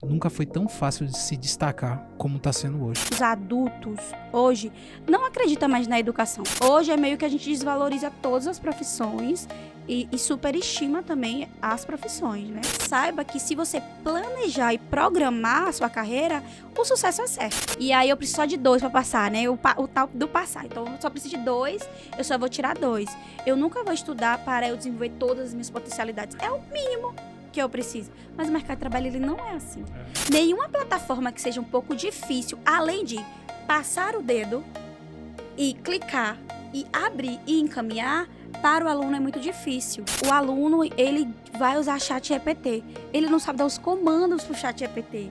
nunca foi tão fácil de se destacar como está sendo hoje. Os adultos, hoje, não acreditam mais na educação. Hoje é meio que a gente desvaloriza todas as profissões e superestima também as profissões, né? Saiba que se você planejar e programar a sua carreira, o sucesso é certo. E aí eu preciso só de 2 para passar, né? O tal do passar. Então eu só preciso de 2, eu só vou tirar 2. Eu nunca vou estudar para eu desenvolver todas as minhas potencialidades. É o mínimo que eu preciso. Mas o mercado de trabalho, ele não é assim. Nenhuma plataforma que seja um pouco difícil, além de passar o dedo e clicar e abrir e encaminhar, para o aluno é muito difícil. O aluno, ele vai usar ChatGPT. Ele não sabe dar os comandos pro ChatGPT.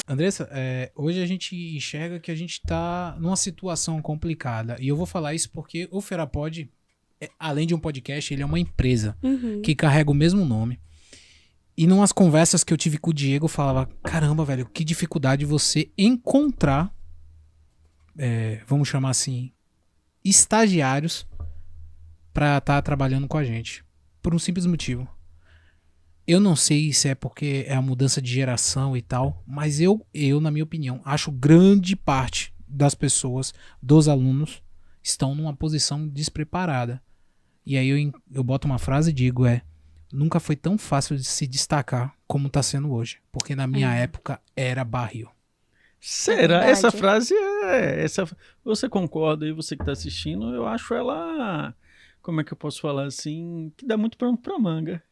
Andressa, hoje a gente enxerga que a gente está numa situação complicada. E eu vou falar isso porque o Ferapod, além de um podcast, ele é uma empresa que carrega o mesmo nome. E numas conversas que eu tive com o Diego, eu falava, caramba, velho, que dificuldade você encontrar, vamos chamar assim, estagiários para estar trabalhando com a gente. Por um simples motivo. Eu não sei se é porque é a mudança de geração e tal, mas eu, na minha opinião, acho grande parte das pessoas, dos alunos, estão numa posição despreparada. E aí eu boto uma frase e digo, nunca foi tão fácil de se destacar como está sendo hoje. Porque na minha época era barril. Será? Essa frase você concorda aí, você que está assistindo, eu acho ela, como é que eu posso falar assim, que dá muito pano pra manga.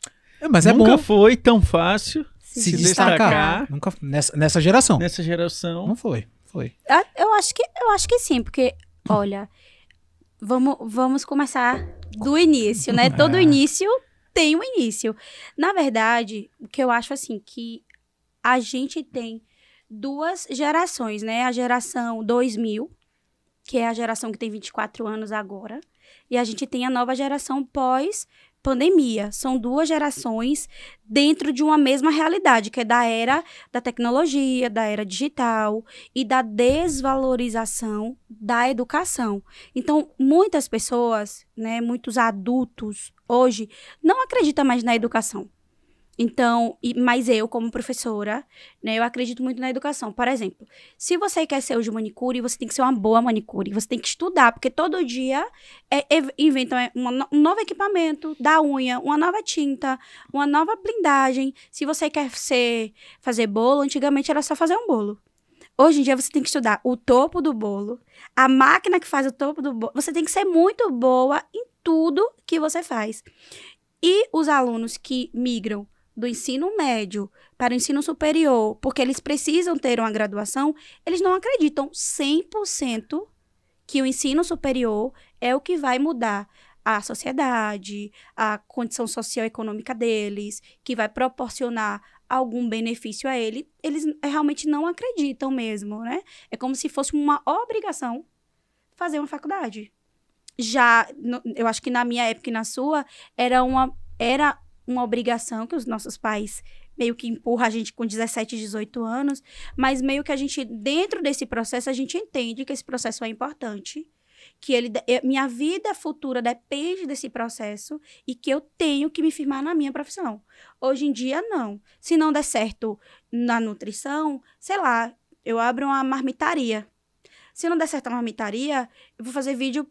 Mas nunca bom foi tão fácil se destacar. Nunca, nessa geração. Nessa geração. Não foi. Eu acho que sim, porque, olha, vamos começar do início, né? Todo início tem um início. Na verdade, o que eu acho assim, que a gente tem 2 gerações, né? A geração 2000, que é a geração que tem 24 anos agora, e a gente tem a nova geração pós-pandemia. São 2 gerações dentro de uma mesma realidade, que é da era da tecnologia, da era digital e da desvalorização da educação. Então, muitas pessoas, né, muitos adultos hoje não acreditam mais na educação. Então, mas eu, como professora, né, eu acredito muito na educação. Por exemplo, se você quer ser hoje manicure, você tem que ser uma boa manicure. Você tem que estudar, porque todo dia inventam um novo equipamento da unha, uma nova tinta, uma nova blindagem. Se você quer fazer bolo, antigamente era só fazer um bolo. Hoje em dia você tem que estudar o topo do bolo, a máquina que faz o topo do bolo. Você tem que ser muito boa em tudo que você faz. E os alunos que migram do ensino médio para o ensino superior, porque eles precisam ter uma graduação, eles não acreditam 100% que o ensino superior é o que vai mudar a sociedade, a condição socioeconômica deles, que vai proporcionar algum benefício a ele. Eles realmente não acreditam mesmo, né? É como se fosse uma obrigação fazer uma faculdade. Já, eu acho que na minha época e na sua, era uma obrigação que os nossos pais meio que empurram a gente com 17, 18 anos, mas meio que a gente, dentro desse processo, a gente entende que esse processo é importante, que minha vida futura depende desse processo e que eu tenho que me firmar na minha profissão. Hoje em dia, não. Se não der certo na nutrição, sei lá, eu abro uma marmitaria. Se não der certo a marmitaria, eu vou fazer vídeo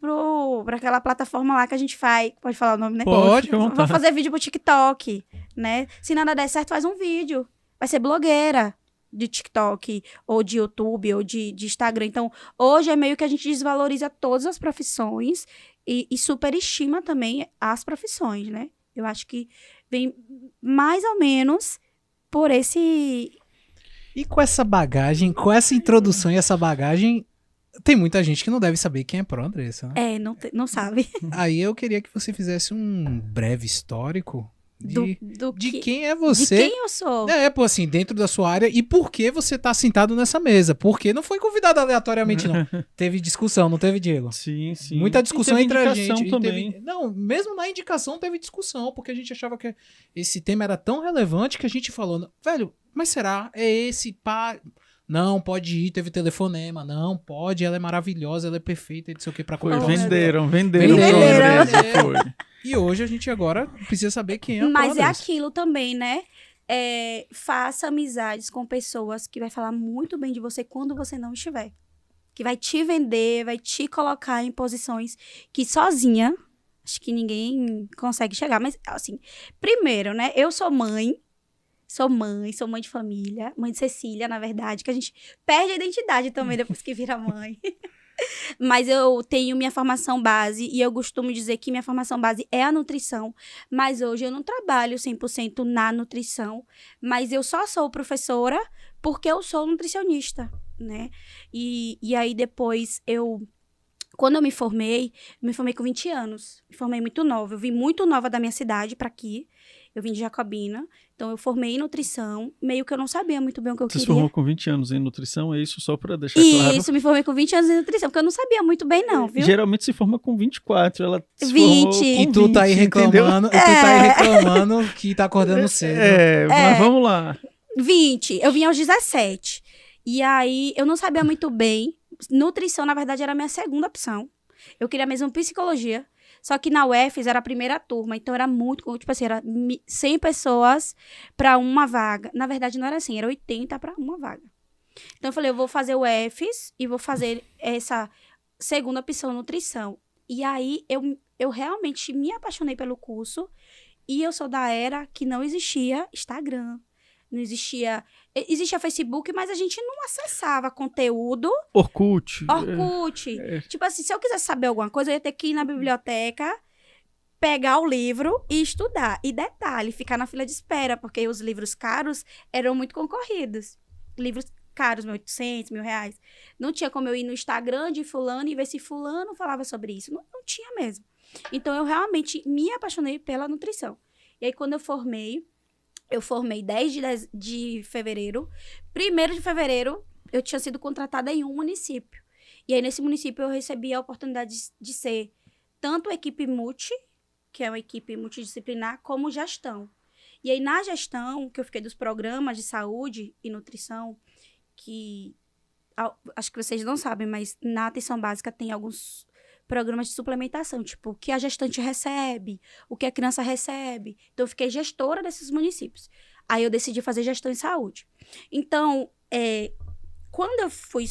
pra aquela plataforma lá que a gente faz. Pode falar o nome, né? Pode. Vou fazer vídeo pro TikTok, né? Se nada der certo, faz um vídeo. Vai ser blogueira de TikTok, ou de YouTube, ou de Instagram. Então, hoje é meio que a gente desvaloriza todas as profissões e superestima também as profissões, né? Eu acho que vem mais ou menos por esse... E com essa bagagem, com essa introdução e essa bagagem... Tem muita gente que não deve saber quem é Pro Andressa, né? Não sabe. Aí eu queria que você fizesse um breve histórico de quem é você. De quem eu sou. Assim, dentro da sua área e por que você tá sentado nessa mesa. Porque não foi convidado aleatoriamente, não. Teve discussão, não teve, Diego? Sim. Muita discussão entre a gente. Também. Não, mesmo na indicação teve discussão, porque a gente achava que esse tema era tão relevante que a gente falou, velho, mas será? É esse pá... Não, pode ir, teve telefonema. Não, pode, ela é maravilhosa, ela é perfeita, não sei o que, pra contar. Venderam. Foi. E hoje a gente agora precisa saber quem é a Mas é Andressa. aquilo também, né? Faça amizades com pessoas que vai falar muito bem de você quando você não estiver. Que vai te vender, vai te colocar em posições que sozinha, acho que ninguém consegue chegar. Mas, assim, primeiro, né? Eu sou mãe de família, mãe de Cecília, na verdade, que a gente perde a identidade também depois que vira mãe. Mas eu tenho minha formação base e eu costumo dizer que minha formação base é a nutrição, mas hoje eu não trabalho 100% na nutrição, mas eu só sou professora porque eu sou nutricionista, né? E aí depois quando eu me formei com 20 anos, me formei muito nova, eu vim muito nova da minha cidade para aqui, eu vim de Jacobina, então eu formei em nutrição, meio que eu não sabia muito bem o que eu Você queria. se formou com 20 anos em nutrição, é isso só para deixar claro? Isso, me formei com 20 anos em nutrição, porque eu não sabia muito bem não, viu? Geralmente se forma com 24, ela se 20. formou com E tu tá aí 20, entendeu? reclamando, tu tá aí reclamando que tá acordando cedo. Mas vamos lá. 20, eu vim aos 17. E aí, eu não sabia muito bem. Nutrição, na verdade, era a minha segunda opção. Eu queria mesmo psicologia. Só que na UFES era a primeira turma. Então, era muito... Tipo assim, era 100 pessoas para uma vaga. Na verdade, não era assim. Era 80 para uma vaga. Então, eu falei, eu vou fazer o UFES e vou fazer essa segunda opção, nutrição. E aí, eu realmente me apaixonei pelo curso. E eu sou da era que não existia Instagram. Não existia... Existia Facebook, mas a gente não acessava conteúdo. Orkut. Tipo assim, se eu quisesse saber alguma coisa, eu ia ter que ir na biblioteca, pegar o livro e estudar. E detalhe, ficar na fila de espera, porque os livros caros eram muito concorridos. Livros caros, 1.800, R$1.000. Não tinha como eu ir no Instagram de fulano e ver se fulano falava sobre isso. Não tinha mesmo. Então, eu realmente me apaixonei pela nutrição. E aí, quando eu formei 10 de fevereiro. 1º de fevereiro, eu tinha sido contratada em um município. E aí, nesse município, eu recebi a oportunidade de ser tanto equipe multi, que é uma equipe multidisciplinar, como gestão. E aí, na gestão, que eu fiquei dos programas de saúde e nutrição, que acho que vocês não sabem, mas na atenção básica tem alguns programas de suplementação, tipo, o que a gestante recebe, o que a criança recebe. Então, eu fiquei gestora desses municípios. Aí, eu decidi fazer gestão em saúde. Então, quando eu fui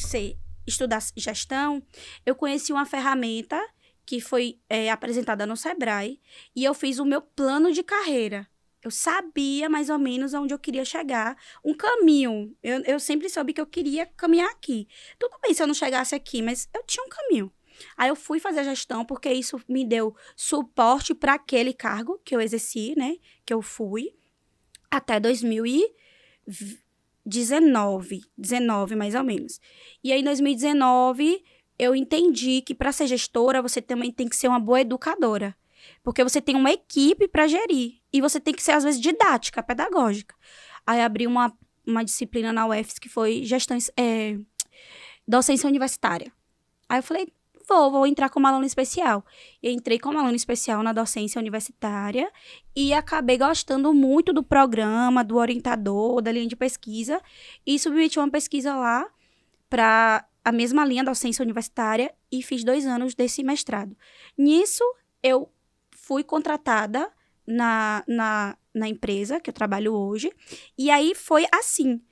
estudar gestão, eu conheci uma ferramenta que foi apresentada no Sebrae e eu fiz o meu plano de carreira. Eu sabia mais ou menos aonde eu queria chegar, um caminho. Eu sempre soube que eu queria caminhar aqui. Tudo bem se eu não chegasse aqui, mas eu tinha um caminho. Aí eu fui fazer a gestão, porque isso me deu suporte para aquele cargo que eu exerci, né? Que eu fui até 2019, mais ou menos. E aí, em 2019, eu entendi que para ser gestora, você também tem que ser uma boa educadora. Porque você tem uma equipe para gerir. E você tem que ser, às vezes, didática, pedagógica. Aí, abri uma disciplina na UFES que foi docência universitária. Aí, eu falei... Vou entrar como aluna especial. Eu entrei como aluna especial na docência universitária e acabei gostando muito do programa, do orientador, da linha de pesquisa e submeti uma pesquisa lá para a mesma linha docência universitária e fiz 2 anos desse mestrado. Nisso, eu fui contratada na empresa que eu trabalho hoje e aí foi assim...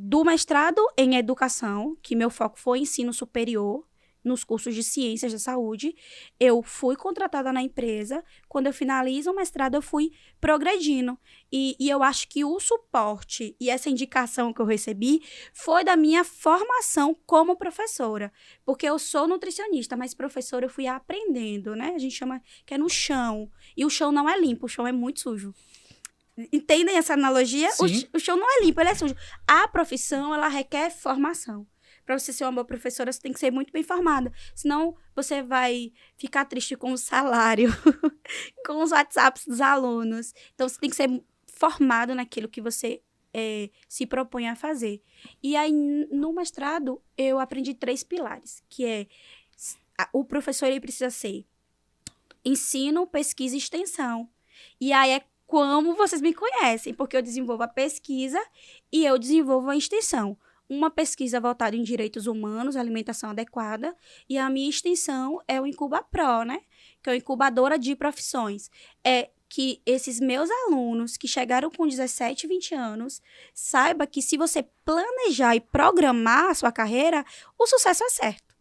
Do mestrado em educação, que meu foco foi ensino superior, nos cursos de ciências da saúde, eu fui contratada na empresa. Quando eu finalizo o mestrado, eu fui progredindo. E eu acho que o suporte e essa indicação que eu recebi foi da minha formação como professora. Porque eu sou nutricionista, mas professora eu fui aprendendo, né? A gente chama que é no chão. E o chão não é limpo, o chão é muito sujo. Entendem essa analogia? O chão não é limpo, ele é sujo. A profissão, ela requer formação. Para você ser uma boa professora, você tem que ser muito bem formada. Senão, você vai ficar triste com o salário, com os WhatsApps dos alunos. Então, você tem que ser formado naquilo que você se propõe a fazer. E aí, no mestrado, eu aprendi 3 pilares, que é o professor ele precisa ser ensino, pesquisa e extensão. E aí, como vocês me conhecem, porque eu desenvolvo a pesquisa e eu desenvolvo a extensão. Uma pesquisa voltada em direitos humanos, alimentação adequada, e a minha extensão é o Incuba Pro, né? que é uma incubadora de profissões, é que esses meus alunos que chegaram com 17, 20 anos, saiba que se você planejar e programar a sua carreira, o sucesso é certo.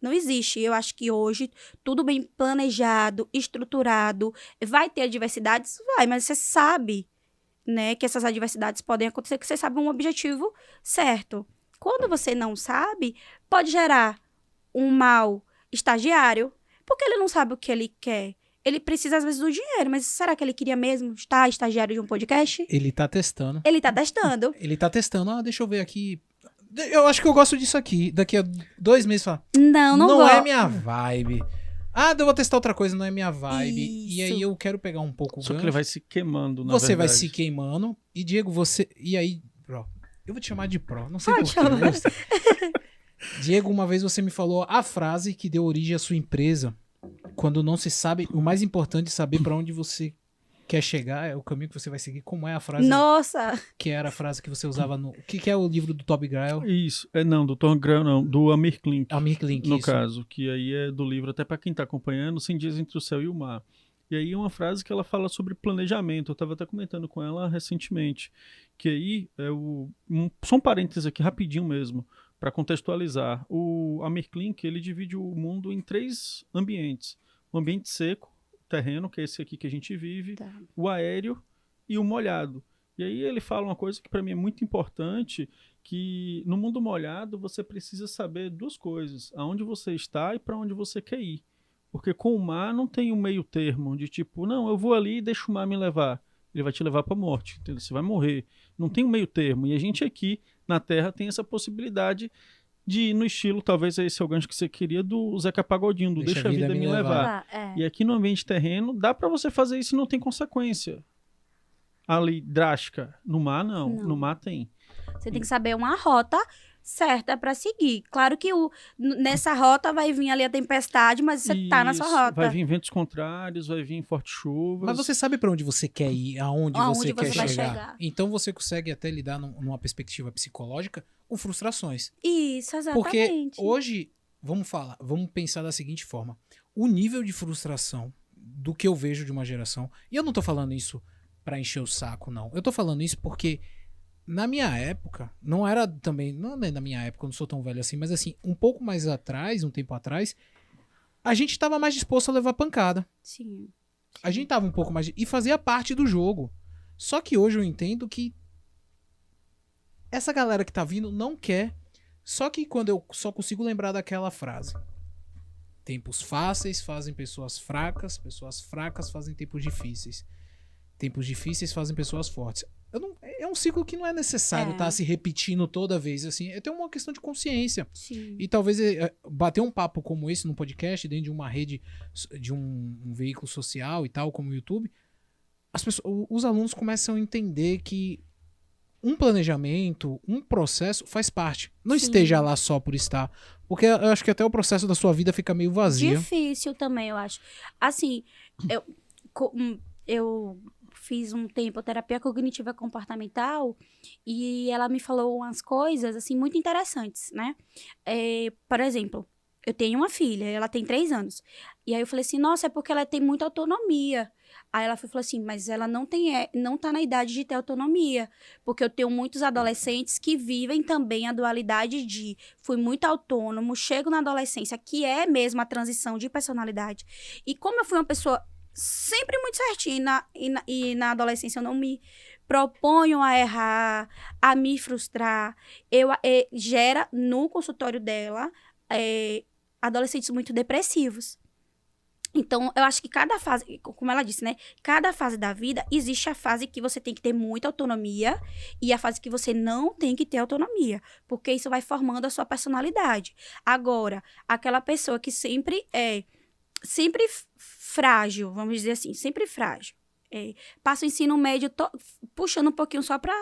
Não existe. Eu acho que hoje, tudo bem planejado, estruturado, vai ter adversidades? Vai, mas você sabe, né, que essas adversidades podem acontecer, que você sabe um objetivo certo. Quando você não sabe, pode gerar um mau estagiário, porque ele não sabe o que ele quer. Ele precisa, às vezes, do dinheiro, mas será que ele queria mesmo estar estagiário de um podcast? Ele tá testando. Ele tá testando. Ele tá testando. Deixa eu ver aqui. Eu acho que eu gosto disso aqui. Daqui a 2 meses, fala. Não é minha vibe. Eu vou testar outra coisa, não é minha vibe. Isso. E aí eu quero pegar um pouco o Só que ele vai se queimando, na Você verdade. vai se queimando. E, Diego, você... E aí, Pro, eu vou te chamar de Pro. Não sei Pode porquê. chamar. Diego, uma vez você me falou a frase que deu origem à sua empresa. Quando não se sabe, o mais importante é saber pra onde você quer chegar, é o caminho que você vai seguir. Como é a frase? Nossa! Que era a frase que você usava no... O que é o livro do Toby Grail? Isso. Não, do Tom Grail não. Do Amir Klink. Amir Klink, no isso. caso. Que aí é do livro, até pra quem tá acompanhando, 100 Dias Entre o Céu e o Mar. E aí é uma frase que ela fala sobre planejamento. Eu tava até comentando com ela recentemente. Que aí, só um parênteses aqui, rapidinho mesmo, para contextualizar. O Amir Klink, ele divide o mundo em 3 ambientes. O ambiente seco, o terreno, que é esse aqui que a gente vive, Tá. o aéreo e o molhado. E aí ele fala uma coisa que para mim é muito importante, que no mundo molhado você precisa saber 2 coisas, aonde você está e para onde você quer ir. Porque com o mar não tem um meio termo de tipo, não, eu vou ali e deixo o mar me levar. Ele vai te levar para a morte, entendeu? Você vai morrer. Não tem um meio termo. E a gente aqui na Terra tem essa possibilidade de ir no estilo, talvez esse é o gancho que você queria, do Zeca Pagodinho, do Deixa a Vida Me Levar. E aqui no ambiente terreno, dá pra você fazer isso e não tem consequência ali drástica. No mar, não. No mar tem. Você tem que saber uma rota certa pra seguir. Claro que nessa rota vai vir ali a tempestade, mas você tá na sua rota. Vai vir ventos contrários, vai vir fortes chuvas. Mas você sabe pra onde você quer ir, aonde você quer vai chegar. Então você consegue até lidar numa perspectiva psicológica com frustrações. Isso, exatamente. Porque hoje, vamos pensar da seguinte forma. O nível de frustração do que eu vejo de uma geração, e eu não tô falando isso pra encher o saco, não. Eu tô falando isso porque na minha época, não é na minha época, eu não sou tão velho assim, mas assim, um pouco mais atrás, um tempo atrás, a gente tava mais disposto a levar pancada. Sim. A gente tava um pouco mais... E fazia parte do jogo. Só que hoje eu entendo que essa galera que tá vindo não quer. Só que quando eu só consigo lembrar daquela frase. Tempos fáceis fazem pessoas fracas fazem tempos difíceis. Tempos difíceis fazem pessoas fortes. É um ciclo que não é necessário estar se repetindo toda vez, assim. É ter uma questão de consciência. Sim. E talvez bater um papo como esse num podcast, dentro de uma rede, de um veículo social e tal, como o YouTube, os alunos começam a entender que um planejamento, um processo faz parte. Não esteja lá só por estar. Porque eu acho que até o processo da sua vida fica meio vazio. Difícil também, eu acho. Assim, eu fiz um tempo terapia cognitiva comportamental e ela me falou umas coisas, assim, muito interessantes, né? Por exemplo, eu tenho uma filha, ela tem 3 anos. E aí eu falei assim, nossa, é porque ela tem muita autonomia. Aí ela falou assim, mas ela não tá na idade de ter autonomia. Porque eu tenho muitos adolescentes que vivem também a dualidade de fui muito autônomo, chego na adolescência, que é mesmo a transição de personalidade. E como eu fui uma pessoa sempre muito certinha e na adolescência eu não me proponho a errar, a me frustrar, gera no consultório dela adolescentes muito depressivos. Então, eu acho que cada fase, como ela disse, né? Cada fase da vida, existe a fase que você tem que ter muita autonomia e a fase que você não tem que ter autonomia. Porque isso vai formando a sua personalidade. Agora, aquela pessoa que sempre frágil, vamos dizer assim, sempre frágil. Passa o ensino médio puxando um pouquinho só para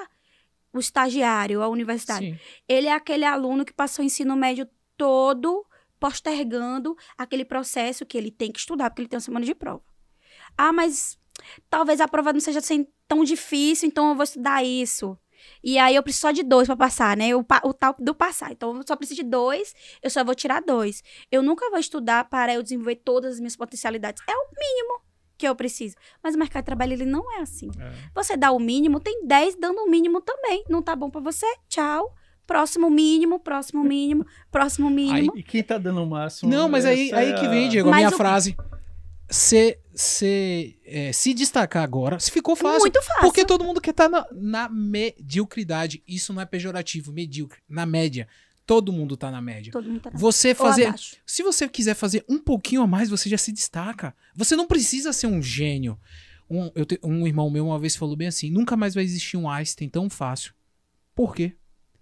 o estagiário, a universitário. Sim. Ele é aquele aluno que passou o ensino médio todo postergando aquele processo que ele tem que estudar, porque ele tem uma semana de prova. Mas talvez a prova não seja assim, tão difícil, então eu vou estudar isso. E aí eu preciso só de 2 para passar, né? O tal do passar. Então eu só preciso de 2, eu só vou tirar 2. Eu nunca vou estudar para eu desenvolver todas as minhas potencialidades. É o mínimo que eu preciso. Mas o mercado de trabalho, ele não é assim. Você dá o mínimo, tem 10 dando o mínimo também. Não tá bom para você? Tchau. Próximo mínimo, próximo mínimo, próximo mínimo. E quem tá dando o máximo? Não, mas aí que vem, Diego, a minha frase. Se destacar agora, se ficou fácil. Muito fácil. Porque todo mundo quer estar na mediocridade. Isso não é pejorativo, medíocre. Na média. Todo mundo tá na média. Todo mundo tá na você fazer. Se você quiser fazer um pouquinho a mais, você já se destaca. Você não precisa ser um gênio. Um irmão meu uma vez falou bem assim: nunca mais vai existir um Einstein tão fácil. Por quê?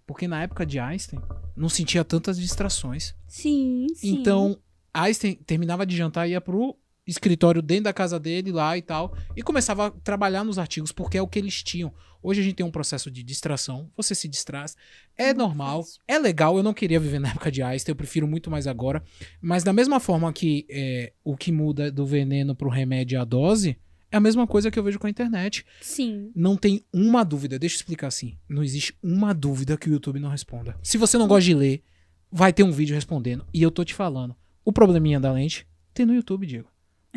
Porque na época de Einstein não sentia tantas distrações. Sim. Então, Einstein terminava de jantar e ia pro escritório dentro da casa dele lá e tal, e começava a trabalhar nos artigos, porque é o que eles tinham. Hoje a gente tem um processo de distração, você se distrai, é normal, é legal, eu não queria viver na época de Einstein, eu prefiro muito mais agora, mas da mesma forma que o que muda do veneno pro remédio é a dose, é a mesma coisa que eu vejo com a internet. Sim. Não tem uma dúvida, deixa eu explicar assim, não existe uma dúvida que o YouTube não responda. Se você não gosta de ler, vai ter um vídeo respondendo, e eu tô te falando, o probleminha da lente tem no YouTube, Diego.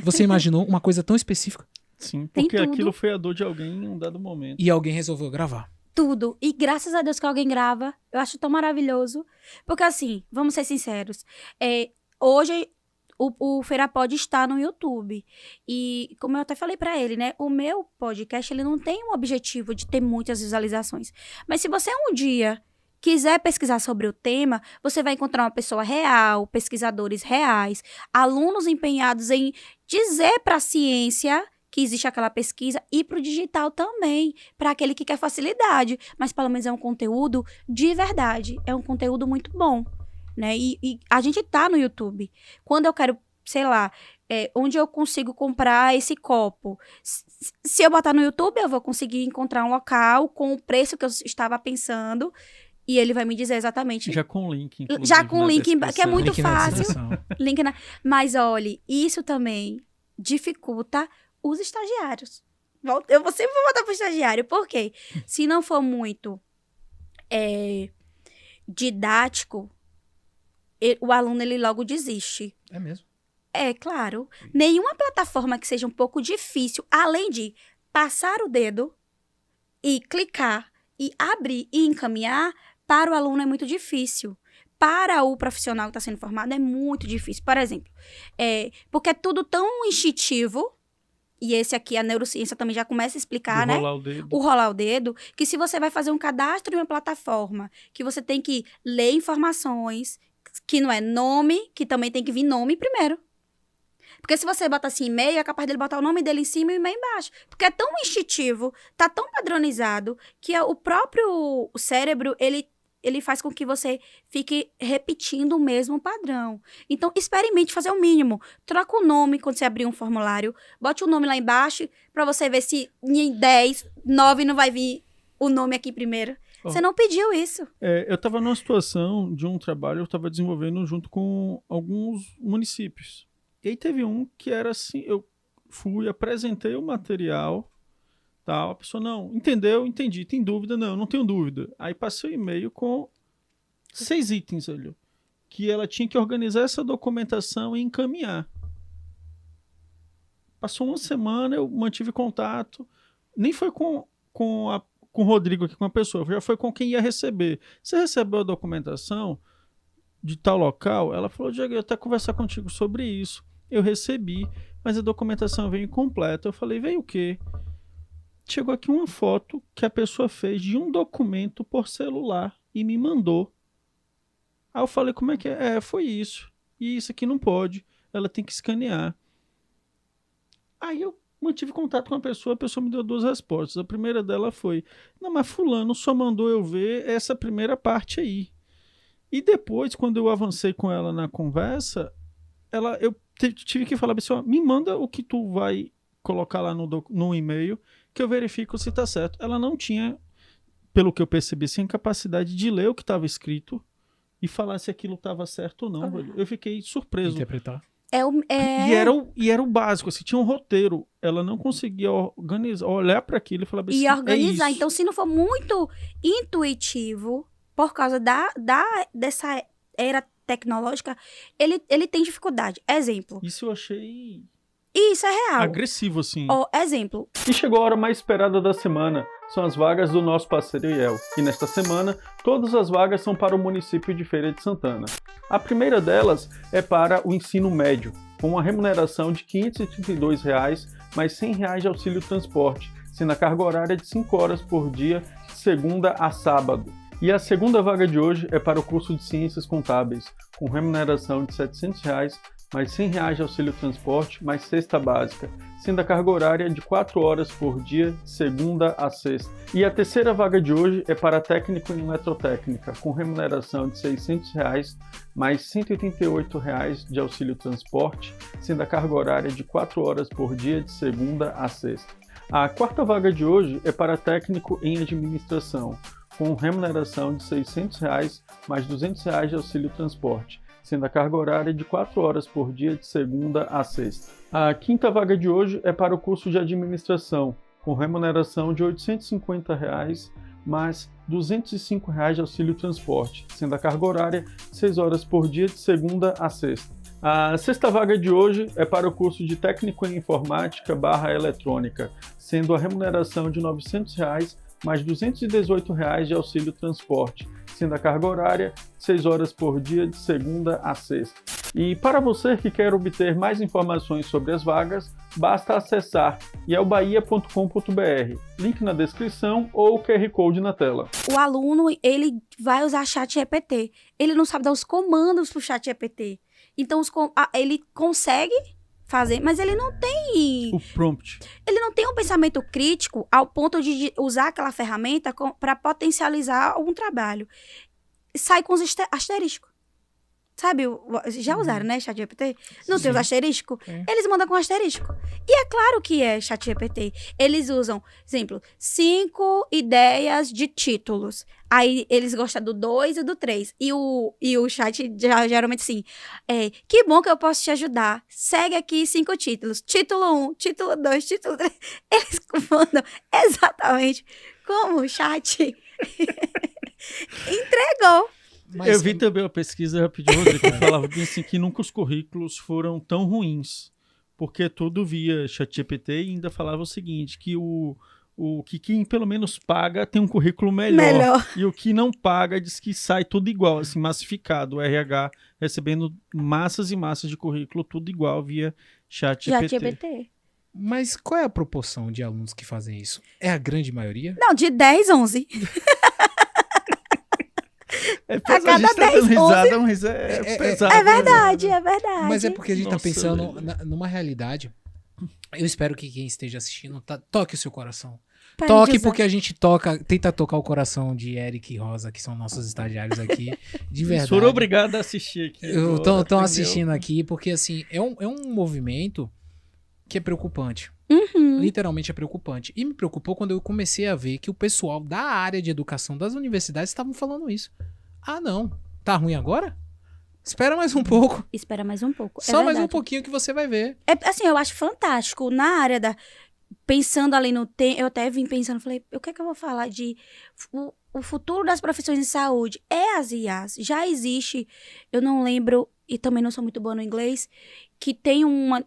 Você imaginou uma coisa tão específica? Sim, porque aquilo foi a dor de alguém em um dado momento. E alguém resolveu gravar. Tudo. E graças a Deus que alguém grava. Eu acho tão maravilhoso. Porque assim, vamos ser sinceros. Hoje o Feirapod está no YouTube. E como eu até falei pra ele, né? O meu podcast, ele não tem um objetivo de ter muitas visualizações. Mas se você um dia quiser pesquisar sobre o tema, você vai encontrar uma pessoa real, pesquisadores reais, alunos empenhados em dizer para a ciência que existe aquela pesquisa e para o digital também, para aquele que quer facilidade. Mas pelo menos é um conteúdo de verdade, é um conteúdo muito bom, né? E a gente tá no YouTube. Quando eu quero, sei lá, onde eu consigo comprar esse copo. Se eu botar no YouTube, eu vou conseguir encontrar um local com o preço que eu estava pensando. E ele vai me dizer exatamente. Já com o link, inclusive. Já com o link, que é muito link fácil. Mas olhe, isso também dificulta os estagiários. Eu sempre vou voltar para o estagiário. Por quê? Se não for muito didático, o aluno ele logo desiste. É mesmo? É, claro. Nenhuma plataforma que seja um pouco difícil, além de passar o dedo e clicar e abrir e encaminhar, para o aluno é muito difícil. Para o profissional que está sendo formado é muito difícil. Por exemplo, porque é tudo tão instintivo, e esse aqui, a neurociência também já começa a explicar, né? O rolar o dedo, que se você vai fazer um cadastro em uma plataforma, que você tem que ler informações, que não é nome, que também tem que vir nome primeiro. Porque se você bota assim e-mail, é capaz dele botar o nome dele em cima e o e-mail embaixo. Porque é tão instintivo, tá tão padronizado, que o próprio cérebro, ele faz com que você fique repetindo o mesmo padrão. Então, experimente fazer o mínimo. Troca o nome quando você abrir um formulário. Bote o nome lá embaixo para você ver se em 10, 9 não vai vir o nome aqui primeiro. Você não pediu isso. Eu estava numa situação de um trabalho, eu estava desenvolvendo junto com alguns municípios. E aí teve um que era assim, eu fui, apresentei o material, tal, a pessoa, não, entendeu, entendi, tem dúvida? Não, não tenho dúvida. Aí passei o e-mail com 6 itens, olha, que ela tinha que organizar essa documentação e encaminhar. Passou uma semana, eu mantive contato, nem foi com o Rodrigo aqui, com a pessoa, já foi com quem ia receber. Você recebeu a documentação de tal local? Ela falou, Diego, eu até conversar contigo sobre isso. Eu recebi, mas a documentação veio incompleta. Eu falei, veio o quê? Chegou aqui uma foto que a pessoa fez de um documento por celular e me mandou. Aí eu falei, como é que é? Foi isso. E isso aqui não pode. Ela tem que escanear. Aí eu mantive contato com a pessoa me deu 2 respostas. A primeira dela foi, não, mas fulano só mandou eu ver essa primeira parte aí. E depois, quando eu avancei com ela na conversa, eu tive que falar assim, ó, me manda o que tu vai colocar lá no e-mail, que eu verifico se tá certo. Ela não tinha, pelo que eu percebi, sem capacidade de ler o que estava escrito e falar se aquilo estava certo ou não. Eu fiquei surpreso. Interpretar. E era o básico, assim, tinha um roteiro. Ela não conseguia organizar, olhar para aquilo e falar assim, E organizar. é isso. Então, se não for muito intuitivo, por causa dessa era tecnológica, ele tem dificuldade. Exemplo. Isso eu achei Isso é real. agressivo, assim. Exemplo. E chegou a hora mais esperada da semana, são as vagas do nosso parceiro IEL. E nesta semana, todas as vagas são para o município de Feira de Santana. A primeira delas é para o ensino médio, com uma remuneração de R$ 532, mais R$ 100 de auxílio transporte, sendo a carga horária de 5 horas por dia, de segunda a sábado. E a segunda vaga de hoje é para o curso de Ciências Contábeis, com remuneração de R$ 700, mais R$ 100 de auxílio transporte, mais cesta básica, sendo a carga horária de 4 horas por dia, de segunda a sexta. E a terceira vaga de hoje é para técnico em eletrotécnica, com remuneração de R$ 600, mais R$ 188 de auxílio transporte, sendo a carga horária de 4 horas por dia, de segunda a sexta. A quarta vaga de hoje é para técnico em administração, com remuneração de R$ 600, mais R$ 200 de auxílio transporte, sendo a carga horária de 4 horas por dia, de segunda a sexta. A quinta vaga de hoje é para o curso de administração, com remuneração de R$ 850, mais R$ 205 de auxílio transporte, sendo a carga horária de 6 horas por dia, de segunda a sexta. A sexta vaga de hoje é para o curso de técnico em informática / eletrônica, sendo a remuneração de R$ 900, mais R$ 218 de auxílio transporte, sendo a carga horária de 6 horas por dia, de segunda a sexta. E para você que quer obter mais informações sobre as vagas, basta acessar ielbahia.com.br, link na descrição ou QR Code na tela. O aluno, ele vai usar ChatGPT. Ele não sabe dar os comandos pro ChatGPT. Então, ele consegue fazer, mas ele não tem... O prompt. Ele não tem um pensamento crítico ao ponto de usar aquela ferramenta para potencializar algum trabalho. Sai com os asteriscos. Sabe, já usaram, né, ChatGPT? Não tem os asteriscos? Eles mandam com asterisco. E é claro que é ChatGPT. Eles usam, exemplo, 5 ideias de títulos. Aí eles gostam do 2 e do 3. E o chat geralmente assim, que bom que eu posso te ajudar. Segue aqui 5 títulos. Título 1, título 2, título 3. Eles mandam exatamente como o chat entregou. Mas eu vi também uma pesquisa rapidinho, Rodrigo, que falava assim, que nunca os currículos foram tão ruins, porque tudo via ChatGPT e ainda falava o seguinte, que que quem pelo menos paga tem um currículo melhor. E o que não paga diz que sai tudo igual, assim, massificado. O RH recebendo massas e massas de currículo, tudo igual via ChatGPT. Mas qual é a proporção de alunos que fazem isso? É a grande maioria? Não, de 10, 11. A cada 10, risada, mas pesado. É verdade, é verdade. Mas é porque a gente tá pensando numa realidade. Eu espero que quem esteja assistindo toque o seu coração. Toque, porque a gente tenta tocar o coração de Eric e Rosa, que são nossos estagiários aqui, de verdade. Foram obrigados a assistir aqui. Estão assistindo aqui, porque assim, é um movimento que é preocupante. Uhum. Literalmente é preocupante. E me preocupou quando eu comecei a ver que o pessoal da área de educação das universidades estavam falando isso. Ah, não. Tá ruim agora? Espera mais um pouco. Espera mais um pouco. Só mais um pouquinho que você vai ver. Assim, eu acho fantástico. Na área da... Pensando ali no tempo, eu até vim pensando, falei, o que é que eu vou falar de... O futuro das profissões de saúde é as IAs. Já existe, eu não lembro, e também não sou muito boa no inglês, que tem um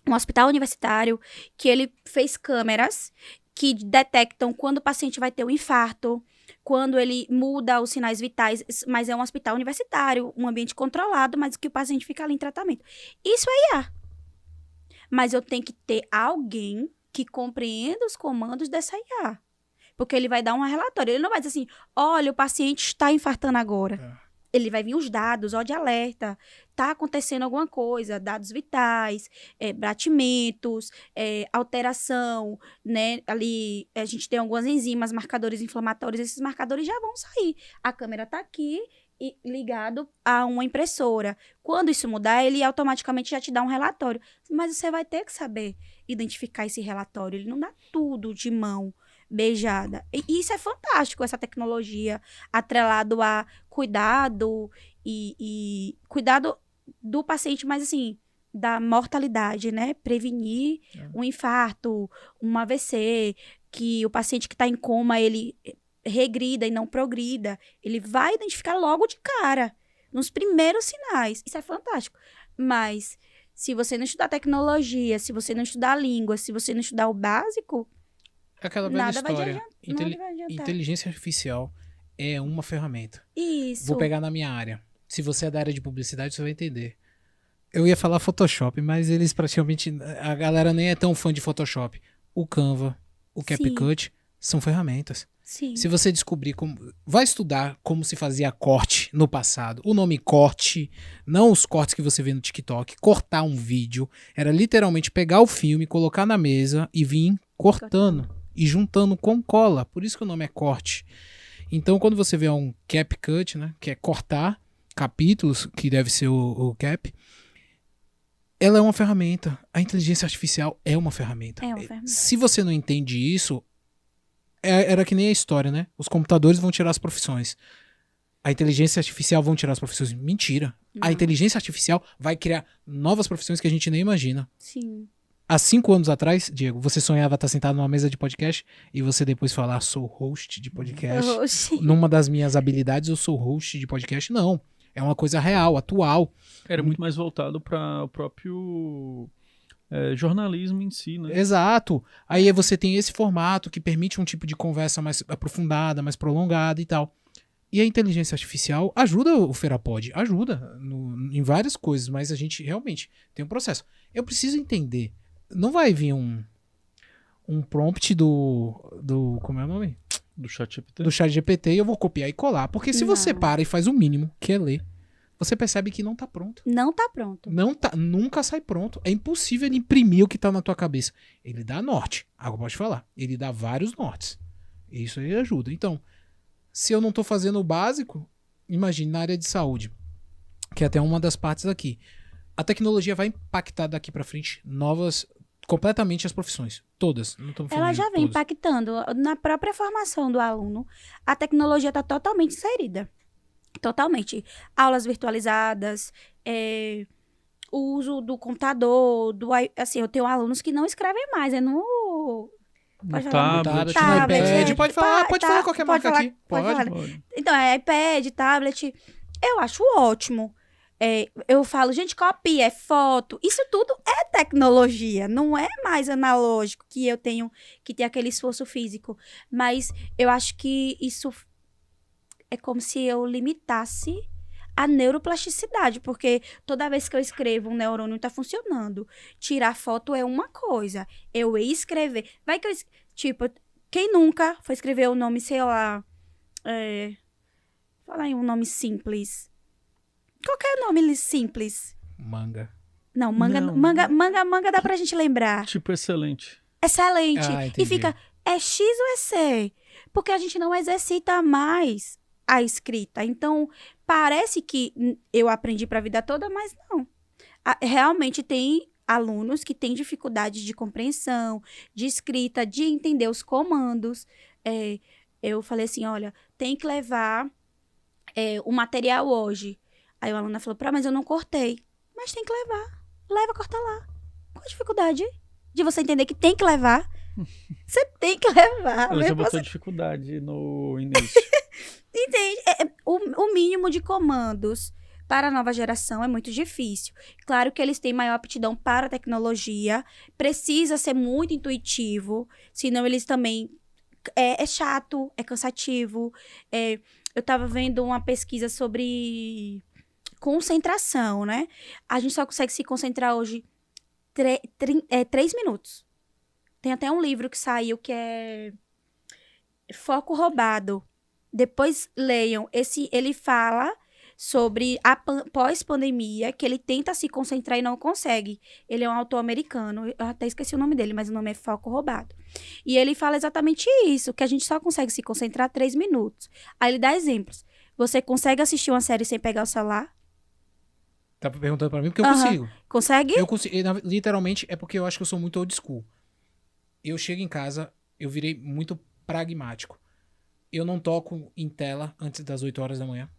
hospital universitário que ele fez câmeras que detectam quando o paciente vai ter um infarto, quando ele muda os sinais vitais, mas é um hospital universitário, um ambiente controlado, mas que o paciente fica ali em tratamento. Isso é IA. Mas eu tenho que ter alguém que compreenda os comandos dessa IA. Porque ele vai dar um relatório. Ele não vai dizer assim, olha, o paciente está infartando agora. Ele vai vir os dados, ó, de alerta. Tá acontecendo alguma coisa, dados vitais, batimentos, alteração, né? Ali a gente tem algumas enzimas, marcadores inflamatórios, esses marcadores já vão sair. A câmera tá aqui e ligado a uma impressora. Quando isso mudar, ele automaticamente já te dá um relatório. Mas você vai ter que saber identificar esse relatório. Ele não dá tudo de mão beijada. E isso é fantástico, essa tecnologia atrelado a cuidado e cuidado do paciente, mas assim, da mortalidade, né? Prevenir um infarto, um AVC, que o paciente que está em coma, ele regrida e não progrida. Ele vai identificar logo de cara, nos primeiros sinais. Isso é fantástico. Mas se você não estudar tecnologia, se você não estudar a língua, se você não estudar o básico, É aquela velha nada vai história. nada vai adiantar. Inteligência artificial é uma ferramenta. Isso. Vou pegar na minha área. Se você é da área de publicidade, você vai entender. Eu ia falar Photoshop, mas eles praticamente... A galera nem é tão fã de Photoshop. O Canva, o CapCut são ferramentas. Sim. Se você descobrir como... Vai estudar como se fazia corte no passado. O nome corte, não os cortes que você vê no TikTok. Cortar um vídeo era literalmente pegar o filme, colocar na mesa e vir cortando e juntando com cola. Por isso que o nome é corte. Então, quando você vê um CapCut, né, que é cortar capítulos, que deve ser o cap, ela é uma ferramenta. A inteligência artificial é uma ferramenta. É uma ferramenta. Se você não entende isso, era que nem a história, né? Os computadores vão tirar as profissões. A inteligência artificial vão tirar as profissões. Mentira. Não. A inteligência artificial vai criar novas profissões que a gente nem imagina. Sim. Há 5 anos atrás, Diego, você sonhava estar sentado numa mesa de podcast e você depois falar, sou host de podcast. Oxi. Numa das minhas habilidades, eu sou host de podcast. Não. É uma coisa real, atual. Era muito mais voltado para o próprio jornalismo em si, né? Exato. Aí você tem esse formato que permite um tipo de conversa mais aprofundada, mais prolongada e tal. E a inteligência artificial ajuda o Ferapod, ajuda em várias coisas, mas a gente realmente tem um processo. Eu preciso entender. Não vai vir um prompt do como é o nome? Do ChatGPT. Do ChatGPT e eu vou copiar e colar. Porque se você Não. para e faz o mínimo, que é ler, você percebe que não tá pronto. Não tá pronto. Não tá, nunca sai pronto. É impossível ele imprimir o que tá na tua cabeça. Ele dá norte. Agora pode falar. Ele dá vários nortes. Isso aí ajuda. Então, se eu não tô fazendo o básico, imagine na área de saúde, que é até uma das partes aqui. A tecnologia vai impactar daqui pra frente completamente as profissões. Todas. Não tô falando Ela de já vem todas. impactando na própria formação do aluno. A tecnologia está totalmente inserida. Totalmente. Aulas virtualizadas, o uso do computador, assim, eu tenho alunos que não escrevem mais, é no... Pode falar? Tablet, Tablet, iPad, pode falar qualquer pode marca falar, aqui. pode falar. Pode. Então, é iPad, tablet, eu acho ótimo. Eu falo, gente, copia, é foto. Isso tudo é tecnologia, não é mais analógico que eu tenho que ter aquele esforço físico. Mas eu acho que isso é como se eu limitasse a neuroplasticidade, porque toda vez que eu escrevo, um neurônio está funcionando. Tirar foto é uma coisa, eu escrever. Vai que tipo, quem nunca foi escrever o nome, sei lá, fala aí um nome simples. Qualquer nome simples. Manga. Não, Não. manga dá pra gente lembrar. Tipo, excelente. Excelente. Ah, E entendi. fica, é X ou é C? Porque a gente não exercita mais a escrita. Então, parece que eu aprendi pra vida toda, mas não. Realmente tem alunos que têm dificuldade de compreensão, de escrita, de entender os comandos. Eu falei assim, olha, tem que levar o material hoje. Aí o aluno falou, mas eu não cortei. Mas tem que levar. Leva, corta lá. Qual a dificuldade de você entender que tem que levar? Você tem que levar. Ela já mesmo botou você... dificuldade no início. Entende? O mínimo de comandos para a nova geração é muito difícil. Claro que eles têm maior aptidão para a tecnologia. Precisa ser muito intuitivo. Senão eles também... É chato, é cansativo. Eu estava vendo uma pesquisa sobre... concentração, né? A gente só consegue se concentrar hoje 3 minutos. Tem até um livro que saiu que é Foco Roubado. Depois leiam. Ele fala sobre a pós-pandemia, que ele tenta se concentrar e não consegue. Ele é um autor americano. Eu até esqueci o nome dele, mas o nome é Foco Roubado. E ele fala exatamente isso, que a gente só consegue se concentrar 3 minutos. Aí ele dá exemplos. Você consegue assistir uma série sem pegar o celular? Tá perguntando pra mim porque eu Aham. consigo. Consegue? Eu consigo. Literalmente é porque eu acho que eu sou muito old school. Eu chego em casa, eu virei muito pragmático. Eu não toco em tela antes das 8 horas da manhã.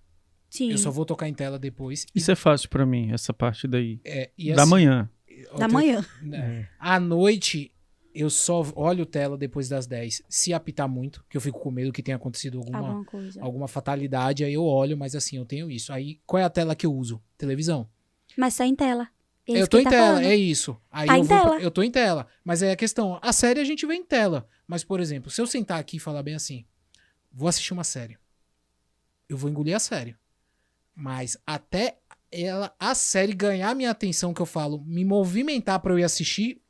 Sim. Eu só vou tocar em tela depois. Isso é fácil pra mim, essa parte daí. E da assim, manhã. Da manhã. Né? À noite, eu só olho tela depois das 10. Se apitar muito, que eu fico com medo que tenha acontecido Alguma coisa. alguma fatalidade, aí eu olho, mas assim, eu tenho isso. Aí, qual é a tela que eu uso? Televisão. Mas tá em tela. É Eu isso tô que em tá tela, falando. é isso. Aí Tá em tela. eu tô em tela. Mas é a questão, a série a gente vê em tela. Mas, por exemplo, se eu sentar aqui e falar bem assim, vou assistir uma série. Eu vou engolir a série. Mas até a série ganhar minha atenção, que eu falo, me movimentar pra eu ir assistir,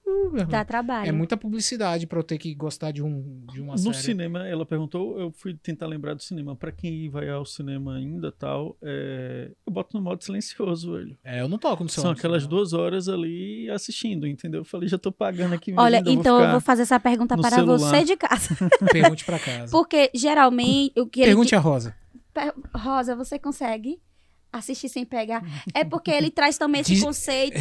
Dá trabalho. é muita publicidade pra eu ter que gostar de uma No série. cinema, ela perguntou, eu fui tentar lembrar do cinema. Pra quem vai ao cinema ainda tal, eu boto no modo silencioso, velho. Eu não toco no celular. São aquelas 2 horas ali assistindo, entendeu? Eu falei, já tô pagando aqui. Olha, ainda então eu ficar vou fazer essa pergunta no para celular. você de casa. Pergunte pra casa. Porque, geralmente, o que Pergunte a Rosa. Rosa, você consegue assistir sem pegar? É porque ele traz também esse Diz- conceito.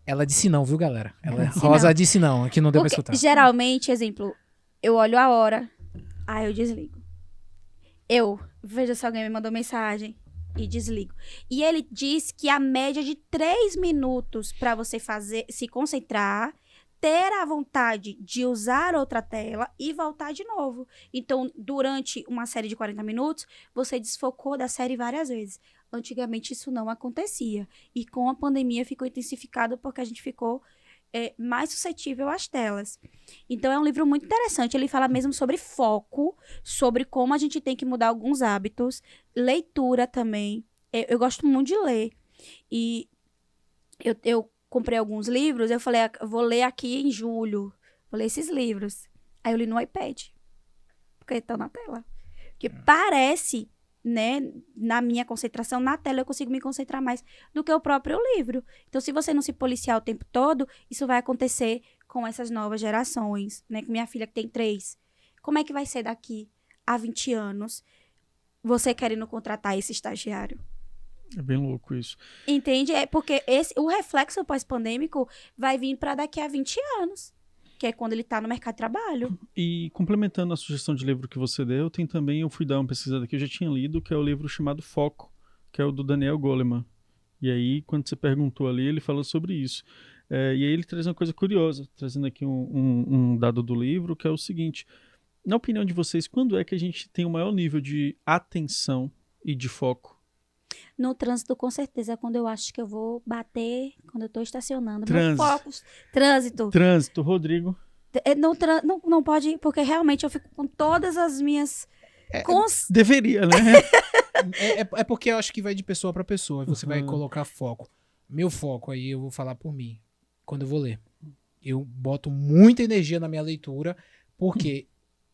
Ela disse não, viu, galera? Disse Rosa não. disse não, aqui não deu pra Porque, escutar. geralmente, exemplo, eu olho a hora, aí eu desligo. Eu vejo se alguém me mandou mensagem e desligo. E ele diz que a média de 3 minutos para você se concentrar, ter a vontade de usar outra tela e voltar de novo. Então, durante uma série de 40 minutos, você desfocou da série várias vezes. Antigamente isso não acontecia. E com a pandemia ficou intensificado porque a gente ficou mais suscetível às telas. Então é um livro muito interessante. Ele fala mesmo sobre foco, sobre como a gente tem que mudar alguns hábitos, leitura também. Eu gosto muito de ler. E eu comprei alguns livros, eu falei, eu vou ler aqui em julho. Vou ler esses livros. Aí eu li no iPad. Porque estão na tela. Porque parece, né, na minha concentração, na tela eu consigo me concentrar mais do que o próprio livro. Então, se você não se policiar o tempo todo, isso vai acontecer com essas novas gerações, né? Com minha filha que tem 3. Como é que vai ser daqui a 20 anos você querendo contratar esse estagiário? É bem louco isso. Entende? É porque o reflexo pós-pandêmico vai vir para daqui a 20 anos, que é quando ele está no mercado de trabalho. E complementando a sugestão de livro que você deu, tem também, eu fui dar uma pesquisada que eu já tinha lido, que é o livro chamado Foco, que é o do Daniel Goleman. E aí, quando você perguntou ali, ele falou sobre isso. E aí ele traz uma coisa curiosa, trazendo aqui um dado do livro, que é o seguinte: na opinião de vocês, quando é que a gente tem o maior nível de atenção e de foco? No trânsito, com certeza, é quando eu acho que eu vou bater, quando eu tô estacionando. Trânsito. Meu foco, trânsito. Trânsito, Rodrigo. Não pode, porque realmente eu fico com todas as minhas... Deveria, né? É porque eu acho que vai de pessoa pra pessoa. Você vai Uhum. colocar foco. Meu foco, aí eu vou falar por mim. Quando eu vou ler, eu boto muita energia na minha leitura, porque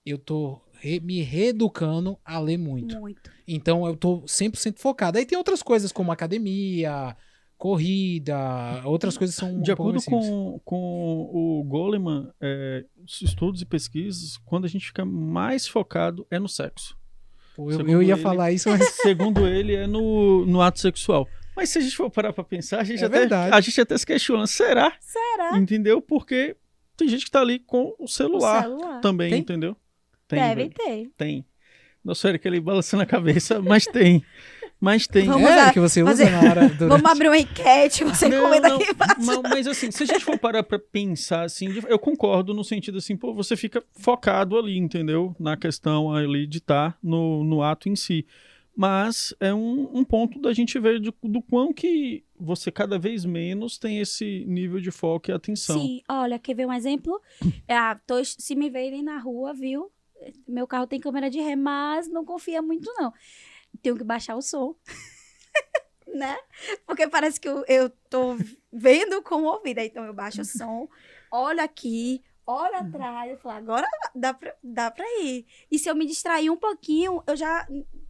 eu tô me reeducando a ler muito. Muito. Então eu tô 100% focado. Aí tem outras coisas como academia, corrida, outras coisas são De um pouco acordo mais simples. com o Goleman, estudos e pesquisas, quando a gente fica mais focado é no sexo. Pô, segundo eu ia ele- falar isso, mas Segundo ele, é no ato sexual. Mas se a gente for parar pra pensar, verdade. a gente até se questiona, será? Será? Entendeu? Porque tem gente que tá ali com o celular, O celular. também, Tem? entendeu? Tem, Deve velho. ter. Tem. Nossa, Eric ali balançando a cabeça, mas tem. Mas tem. Vamos é lá, que você fazer- usa na hora do... Vamos abrir uma enquete, você comenta aqui embaixo. Mas assim, se a gente for parar pra pensar assim, eu concordo no sentido assim, pô, você fica focado ali, entendeu? Na questão ali de estar no ato em si. Mas é um ponto da gente ver do quão que você cada vez menos tem esse nível de foco e atenção. Sim, olha, quer ver um exemplo? Se me verem na rua, viu? Meu carro tem câmera de ré, mas não confia muito, não. Tenho que baixar o som. Né? Porque parece que eu tô vendo com o ouvido. Então eu baixo o som, olho aqui, olho atrás, eu falo, agora dá pra ir. E se eu me distrair um pouquinho, eu já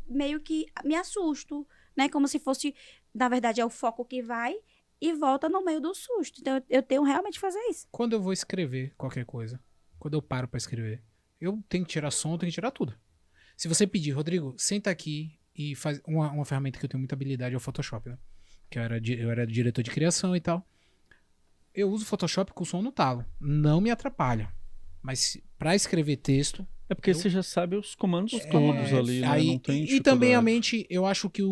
meio que me assusto, né? Como se fosse, na verdade, é o foco que vai e volta no meio do susto. Então eu tenho realmente que fazer isso. Quando eu vou escrever qualquer coisa, quando eu paro pra escrever, eu tenho que tirar som, tenho que tirar tudo. Se você pedir, Rodrigo, senta aqui e faz uma ferramenta que eu tenho muita habilidade é o Photoshop, né? Que eu era diretor de criação e tal. Eu uso o Photoshop com o som no talo. Não me atrapalha. Mas pra escrever texto, É porque você já sabe os comandos todos ali, né? Aí, Não tem e também a dificuldade. mente, eu acho que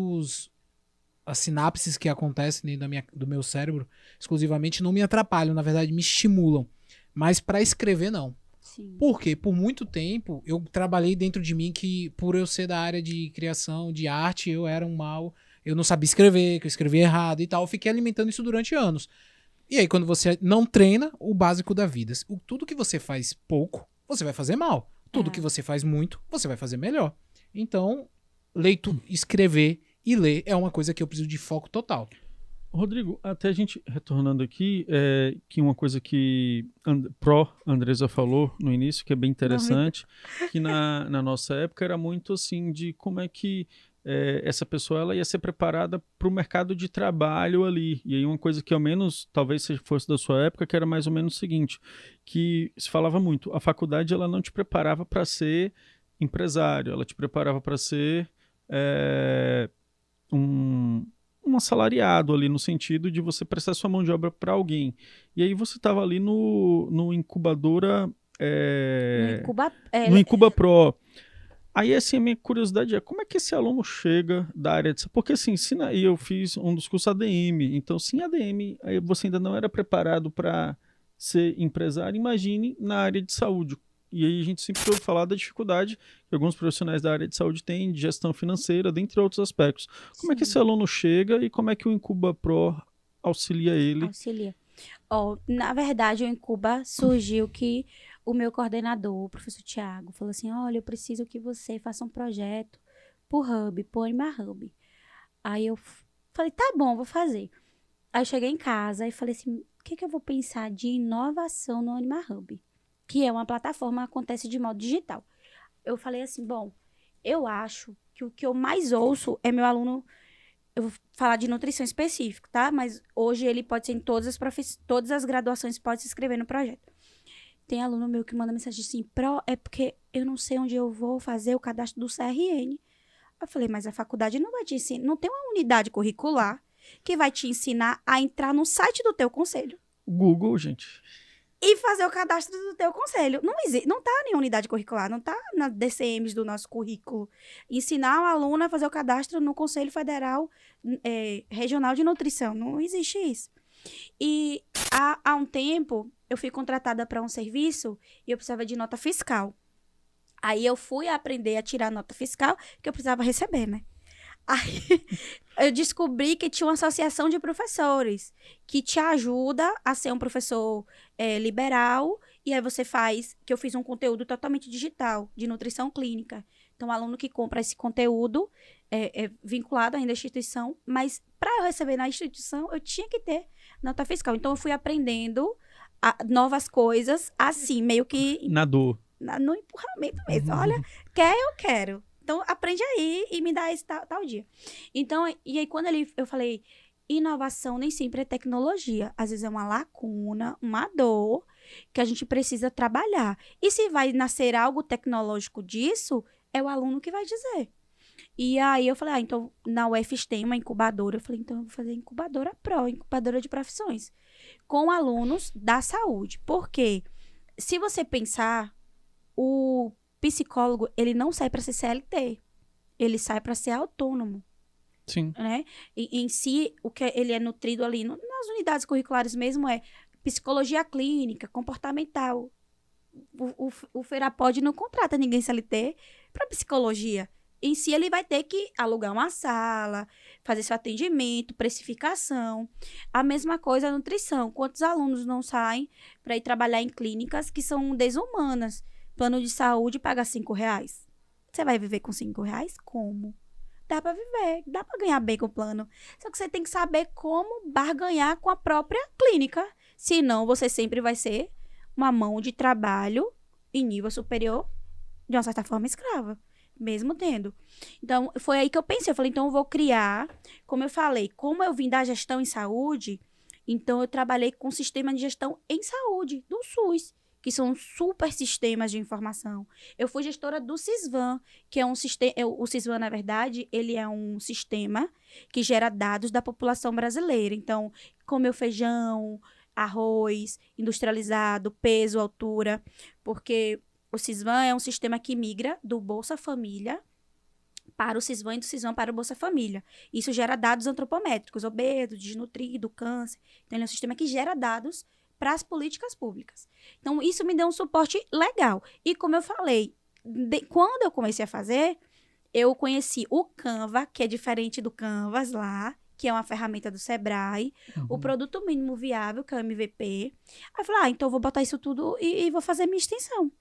as sinapses que acontecem dentro do meu cérebro, exclusivamente, não me atrapalham, na verdade, me estimulam. Mas para escrever, não. Sim. Por quê? Por muito tempo, eu trabalhei dentro de mim que, por eu ser da área de criação, de arte, eu era um mal, eu não sabia escrever, que eu escrevia errado e tal. Eu fiquei alimentando isso durante anos. E aí, quando você não treina, o básico da vida. Tudo que você faz pouco, você vai fazer mal. Tudo que você faz muito, você vai fazer melhor. Então, escrever e ler é uma coisa que eu preciso de foco total. Rodrigo, até a gente retornando aqui, que uma coisa que Andresa falou no início, que é bem interessante, que na nossa época era muito assim, de como é que essa pessoa ela ia ser preparada para o mercado de trabalho ali. E aí uma coisa que ao menos, talvez se fosse da sua época, que era mais ou menos o seguinte, que se falava muito, a faculdade ela não te preparava para ser empresário, ela te preparava para ser um assalariado ali, no sentido de você prestar sua mão de obra para alguém. E aí você estava ali no Incubadora... no Incuba Pro. Aí, assim, a minha curiosidade é como é que esse aluno chega da área de... Porque, assim, e eu fiz um dos cursos ADM, então, se em ADM aí você ainda não era preparado para ser empresário, imagine na área de saúde. E aí a gente sempre ouve falar da dificuldade que alguns profissionais da área de saúde têm de gestão financeira, dentre outros aspectos. Como é que esse aluno chega e como é que o Incuba Pro auxilia ele? Auxilia. Na verdade, o Incuba surgiu que o meu coordenador, o professor Tiago, falou assim, olha, eu preciso que você faça um projeto pro Hub, pro Anima Hub. Aí eu falei, tá bom, vou fazer. Aí eu cheguei em casa e falei assim, o que eu vou pensar de inovação no Anima Hub? Que é uma plataforma que acontece de modo digital. Eu falei assim, bom, eu acho que o que eu mais ouço é meu aluno, eu vou falar de nutrição específico, tá? Mas hoje ele pode ser em todas as graduações, pode se inscrever no projeto. Tem aluno meu que manda mensagem assim, é porque eu não sei onde eu vou fazer o cadastro do CRN. Eu falei, mas a faculdade não vai te ensinar, não tem uma unidade curricular que vai te ensinar a entrar no site do teu conselho. Google, gente. E fazer o cadastro do teu conselho. Não existe, não tá em unidade curricular, não tá na DCMs do nosso currículo. Ensinar o aluno a fazer o cadastro no Conselho Federal Regional de Nutrição. Não existe isso. E há um tempo, eu fui contratada para um serviço e eu precisava de nota fiscal. Aí eu fui aprender a tirar nota fiscal, que eu precisava receber, né? Aí eu descobri que tinha uma associação de professores que te ajuda a ser um professor liberal. E aí você que eu fiz um conteúdo totalmente digital, de nutrição clínica. Então, o aluno que compra esse conteúdo é vinculado ainda à instituição, mas para eu receber na instituição, eu tinha que ter nota fiscal. Então, eu fui aprendendo novas coisas, assim, meio que... Na dor. No empurramento mesmo. Olha, eu quero. Então, aprende aí e me dá esse tal dia. Então, e aí quando eu falei, inovação nem sempre é tecnologia. Às vezes é uma lacuna, uma dor que a gente precisa trabalhar. E se vai nascer algo tecnológico disso, é o aluno que vai dizer. E aí eu falei, então na UFS tem uma incubadora. Eu falei, então eu vou fazer incubadora Pro, incubadora de profissões, com alunos da saúde. Porque se você pensar, o psicólogo, ele não sai para ser CLT. Ele sai para ser autônomo. Sim. Né? E, em si, o que ele é nutrido ali nas unidades curriculares mesmo é psicologia clínica, comportamental. O Ferapod não contrata ninguém CLT para psicologia. Em si, ele vai ter que alugar uma sala, fazer seu atendimento, precificação. A mesma coisa a nutrição. Quantos alunos não saem para ir trabalhar em clínicas que são desumanas? Plano de saúde paga R$5. Você vai viver com R$5? Como? Dá para viver, dá para ganhar bem com o plano. Só que você tem que saber como barganhar com a própria clínica. Senão, você sempre vai ser uma mão de trabalho em nível superior, de uma certa forma, escrava. Mesmo tendo. Então, foi aí que eu pensei. Eu falei, então eu vou criar, como eu falei, como eu vim da gestão em saúde, então eu trabalhei com sistema de gestão em saúde, do SUS, que são super sistemas de informação. Eu fui gestora do Sisvan, que é um sistema... O Sisvan, na verdade, ele é um sistema que gera dados da população brasileira. Então, comeu feijão, arroz, industrializado, peso, altura, porque O Sisvan é um sistema que migra do Bolsa Família para o Sisvan e do Sisvan para o Bolsa Família. Isso gera dados antropométricos, obeso, desnutrido, câncer. Então, ele é um sistema que gera dados para as políticas públicas. Então, isso me deu um suporte legal. E como eu falei, quando eu comecei a fazer, eu conheci o Canva, que é diferente do Canvas lá, que é uma ferramenta do Sebrae, o Produto Mínimo Viável, que é o MVP. Aí eu falei, então eu vou botar isso tudo e vou fazer minha extensão.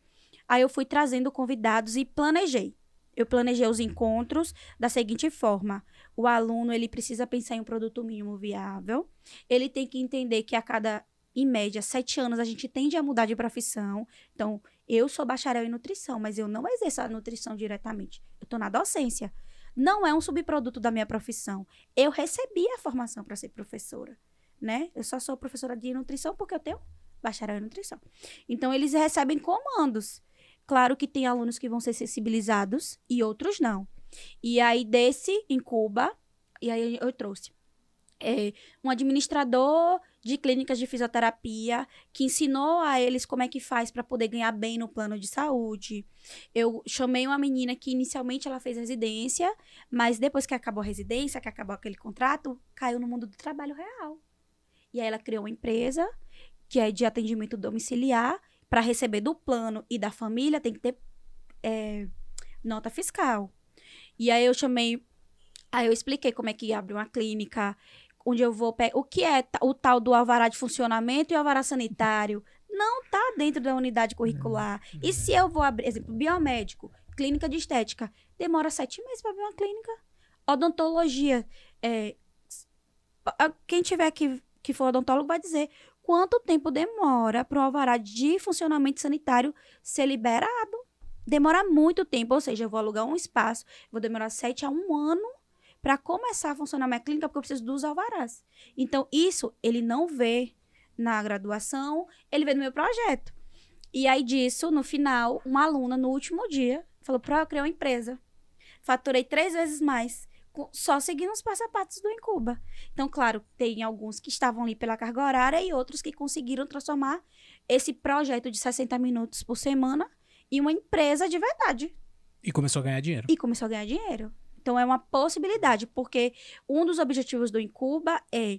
Aí eu fui trazendo convidados e planejei. Eu planejei os encontros da seguinte forma. O aluno, ele precisa pensar em um produto mínimo viável. Ele tem que entender que a cada, em média, 7 anos, a gente tende a mudar de profissão. Então, eu sou bacharel em nutrição, mas eu não exerço a nutrição diretamente. Eu estou na docência. Não é um subproduto da minha profissão. Eu recebi a formação para ser professora, né? Eu só sou professora de nutrição porque eu tenho bacharel em nutrição. Então, eles recebem comandos. Claro que tem alunos que vão ser sensibilizados e outros não. E aí, desse Incuba, e aí eu trouxe um administrador de clínicas de fisioterapia que ensinou a eles como é que faz para poder ganhar bem no plano de saúde. Eu chamei uma menina que inicialmente ela fez residência, mas depois que acabou a residência, que acabou aquele contrato, caiu no mundo do trabalho real. E aí ela criou uma empresa que é de atendimento domiciliar. Para receber do plano e da família, tem que ter nota fiscal. E aí eu expliquei como é que abre uma clínica, onde eu vou pegar, o que é o tal do alvará de funcionamento e o alvará sanitário. Não está dentro da unidade curricular. E se eu vou abrir, exemplo, biomédico, clínica de estética, demora 7 meses para abrir uma clínica. Odontologia, quem tiver que for odontólogo vai dizer quanto tempo demora para o alvará de funcionamento sanitário ser liberado. Demora muito tempo, ou seja, eu vou alugar um espaço, vou demorar 7 a 1 ano para começar a funcionar minha clínica, porque eu preciso dos alvarás. Então, isso ele não vê na graduação, ele vê no meu projeto. E aí disso, no final, uma aluna, no último dia, falou, eu criei uma empresa. Faturei 3 vezes mais, só seguindo os passo a passos do Incuba. Então, claro, tem alguns que estavam ali pela carga horária e outros que conseguiram transformar esse projeto de 60 minutos por semana em uma empresa de verdade. E começou a ganhar dinheiro. Então, é uma possibilidade, porque um dos objetivos do Incuba é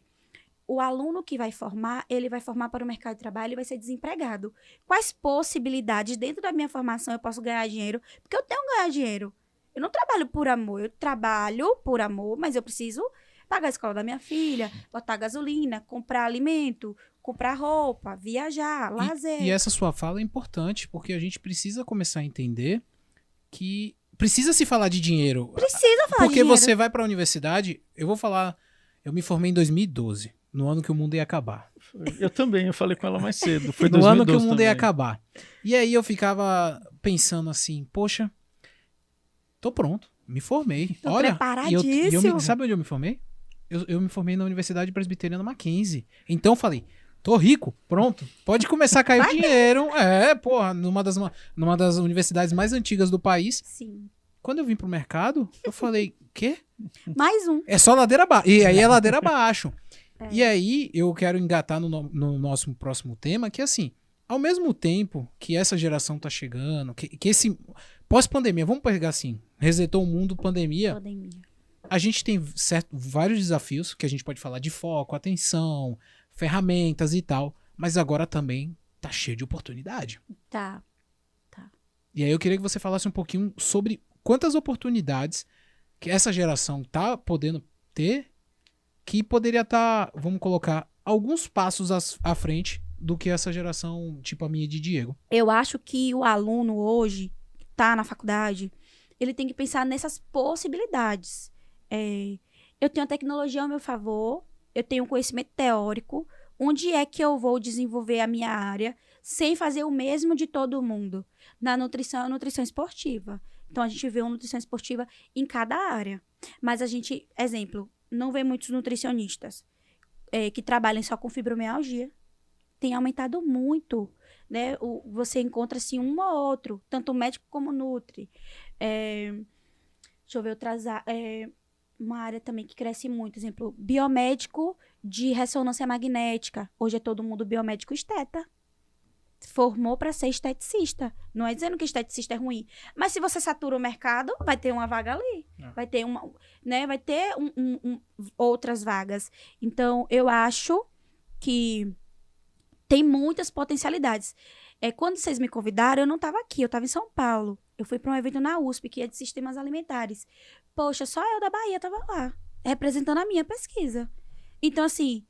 o aluno que vai formar, ele vai formar para o mercado de trabalho e vai ser desempregado. Quais possibilidades dentro da minha formação eu posso ganhar dinheiro? Porque eu tenho que ganhar dinheiro. Eu não trabalho por amor, eu trabalho por amor, mas eu preciso pagar a escola da minha filha, botar gasolina, comprar alimento, comprar roupa, viajar, lazer. E essa sua fala é importante, porque a gente precisa começar a entender que precisa se falar de dinheiro. Precisa falar de dinheiro. Porque você vai para a universidade, eu me formei em 2012, no ano que o mundo ia acabar. Eu também, eu falei com ela mais cedo, foi 2012 no ano que o mundo também. ia acabar. E aí eu ficava pensando assim, poxa, tô pronto, me formei. Tô Olha, preparadíssimo. sabe onde eu me formei? Eu me formei na Universidade Presbiteriana Mackenzie. Então eu falei, tô rico, pronto, pode começar a cair o dinheiro. Numa das universidades mais antigas do país. Sim. Quando eu vim pro mercado, eu falei, quê? Mais um. É só ladeira abaixo. E aí é ladeira abaixo. E aí eu quero engatar no nosso próximo tema, que é assim, ao mesmo tempo que essa geração tá chegando, que esse pós-pandemia, vamos pegar assim, resetou o mundo, pandemia. A gente tem vários desafios que a gente pode falar de foco, atenção, ferramentas e tal, mas agora também tá cheio de oportunidade. Tá. E aí eu queria que você falasse um pouquinho sobre quantas oportunidades que essa geração tá podendo ter, que poderia estar, vamos colocar, alguns passos à frente do que essa geração, tipo a minha e de Diego. Eu acho que o aluno hoje, que tá na faculdade, ele tem que pensar nessas possibilidades. Eu tenho a tecnologia ao meu favor, eu tenho um conhecimento teórico, onde é que eu vou desenvolver a minha área sem fazer o mesmo de todo mundo? Na nutrição, a nutrição esportiva. Então, a gente vê uma nutrição esportiva em cada área. Mas a gente, exemplo, não vê muitos nutricionistas que trabalhem só com fibromialgia. Tem aumentado muito, né? Você encontra, assim, um ou outro, tanto médico como nutri. Deixa eu ver outras uma área também que cresce muito, exemplo, biomédico de ressonância magnética. Hoje é todo mundo biomédico esteta. formou para ser esteticista. Não é dizendo que esteticista é ruim. Mas se você satura o mercado, vai ter uma vaga ali. Vai ter vai ter outras vagas. Então, eu acho que tem muitas potencialidades. Quando vocês me convidaram, eu não estava aqui, eu estava em São Paulo. Eu fui para um evento na USP, que é de sistemas alimentares. Poxa, só eu da Bahia estava lá, representando a minha pesquisa. Então, assim,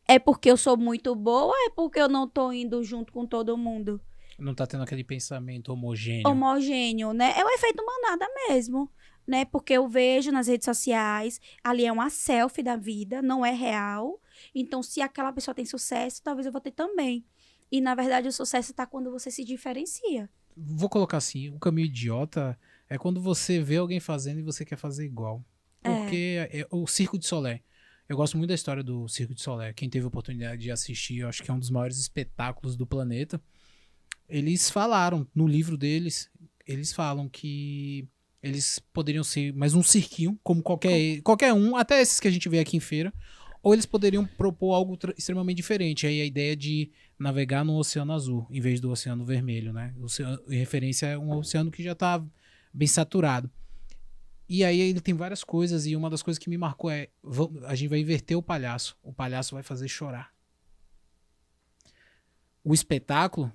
é porque eu sou muito boa ou é porque eu não tô indo junto com todo mundo? Não tá tendo aquele pensamento homogêneo. Homogêneo, né? É o efeito manada mesmo, né? Porque eu vejo nas redes sociais, ali é uma selfie da vida, não é real. Então, se aquela pessoa tem sucesso, talvez eu vou ter também. E, na verdade, o sucesso tá quando você se diferencia. Vou colocar assim, o caminho idiota é quando você vê alguém fazendo e você quer fazer igual. Porque é o Circo de Solé. Eu gosto muito da história do Circo de Solé. Quem teve a oportunidade de assistir, eu acho que é um dos maiores espetáculos do planeta. Eles falaram, no livro deles, eles falam que eles poderiam ser mais um cirquinho, como qualquer um, até esses que a gente vê aqui em feira, ou eles poderiam propor algo extremamente diferente. Aí a ideia de navegar no Oceano Azul, em vez do Oceano Vermelho, né? Em referência a um oceano que já está bem saturado. E aí ele tem várias coisas, e uma das coisas que me marcou é, a gente vai inverter o palhaço vai fazer chorar. O espetáculo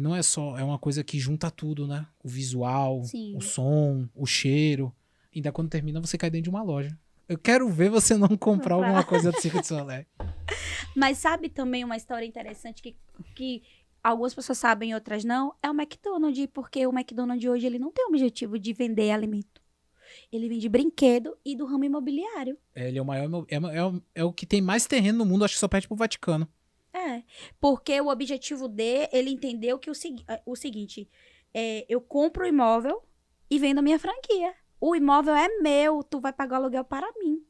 não é só, é uma coisa que junta tudo, né? O visual, Sim. O som, o cheiro. Ainda quando termina, você cai dentro de uma loja. Eu quero ver você não comprar alguma coisa do Circo de Solé. Mas sabe também uma história interessante que algumas pessoas sabem e outras não? É o McDonald's, porque o McDonald's hoje ele não tem o objetivo de vender alimento. Ele vende brinquedo e do ramo imobiliário. Ele é o maior, é o que tem mais terreno no mundo, acho que só perde pro Vaticano. Porque o objetivo dele, ele entendeu que o seguinte, eu compro o imóvel e vendo a minha franquia. O imóvel é meu, tu vai pagar o aluguel para mim.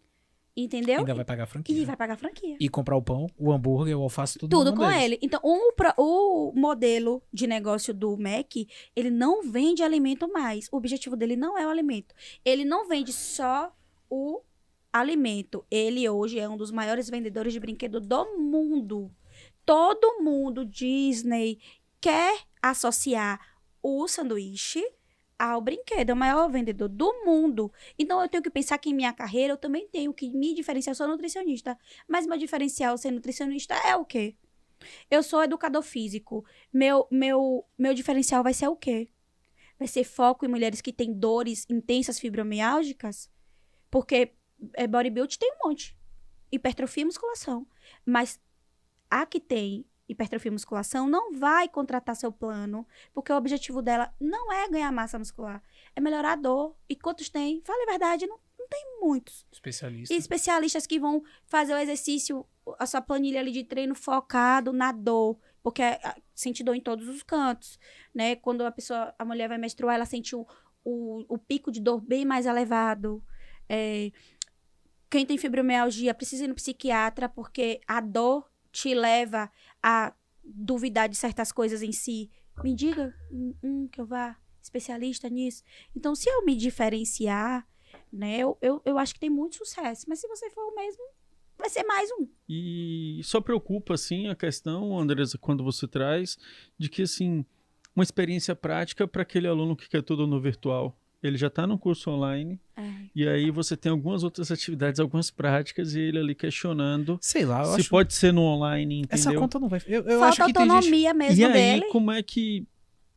Entendeu? Ainda vai pagar a franquia. E vai pagar a franquia. E comprar o pão, o hambúrguer, o alface, tudo com ele. Então, o modelo de negócio do Mac, ele não vende alimento mais. O objetivo dele não é o alimento. Ele não vende só o alimento. Ele hoje é um dos maiores vendedores de brinquedo do mundo. Todo mundo, Disney, quer associar o sanduíche ao brinquedo. É o maior vendedor do mundo. Então, eu tenho que pensar que em minha carreira, eu também tenho que me diferenciar. Eu sou nutricionista. Mas meu diferencial ser nutricionista é o quê? Eu sou educador físico. Meu diferencial vai ser o quê? Vai ser foco em mulheres que têm dores intensas fibromialgicas? Porque bodybuilding tem um monte. Hipertrofia e musculação. Mas a que tem hipertrofia e musculação não vai contratar seu plano, porque o objetivo dela não é ganhar massa muscular, é melhorar a dor. E quantos tem? Fala a verdade, não tem muitos. Especialistas. E especialistas que vão fazer o exercício, a sua planilha ali de treino focado na dor, porque sente dor em todos os cantos, né? Quando a mulher vai menstruar, ela sente o pico de dor bem mais elevado. Quem tem fibromialgia precisa ir no psiquiatra, porque a dor te leva a duvidar de certas coisas em si. Me diga que eu vá especialista nisso. Então, se eu me diferenciar, né, eu acho que tem muito sucesso. Mas se você for o mesmo, vai ser mais um. E só preocupa, assim, a questão, Andressa, quando você traz, de que, assim, uma experiência prática para aquele aluno que quer tudo no virtual. Ele já está no curso online, e aí você tem algumas outras atividades, algumas práticas, e ele ali questionando. Sei lá, eu se acho... pode ser no online, entendeu? Essa conta não vai... Eu Falta acho que autonomia tem gente... mesmo e dele. aí, como é que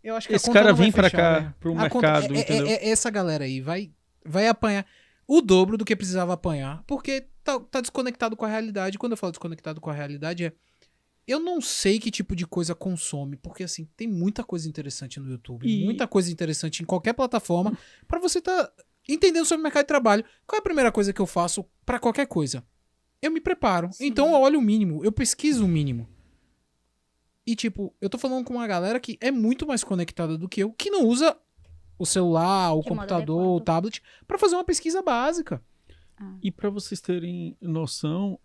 eu acho que esse cara vem para cá, né? pro mercado, entendeu? Essa galera aí vai apanhar o dobro do que precisava apanhar, porque tá desconectado com a realidade. Quando eu falo desconectado com a realidade, eu não sei que tipo de coisa consome, porque assim, tem muita coisa interessante no YouTube, muita coisa interessante em qualquer plataforma, pra você tá entendendo sobre o mercado de trabalho. Qual é a primeira coisa que eu faço pra qualquer coisa? Eu me preparo. Sim. Então eu olho o mínimo, eu pesquiso o mínimo. E tipo, eu tô falando com uma galera que é muito mais conectada do que eu, que não usa o celular, o computador, o tablet, pra fazer uma pesquisa básica. E pra vocês terem noção,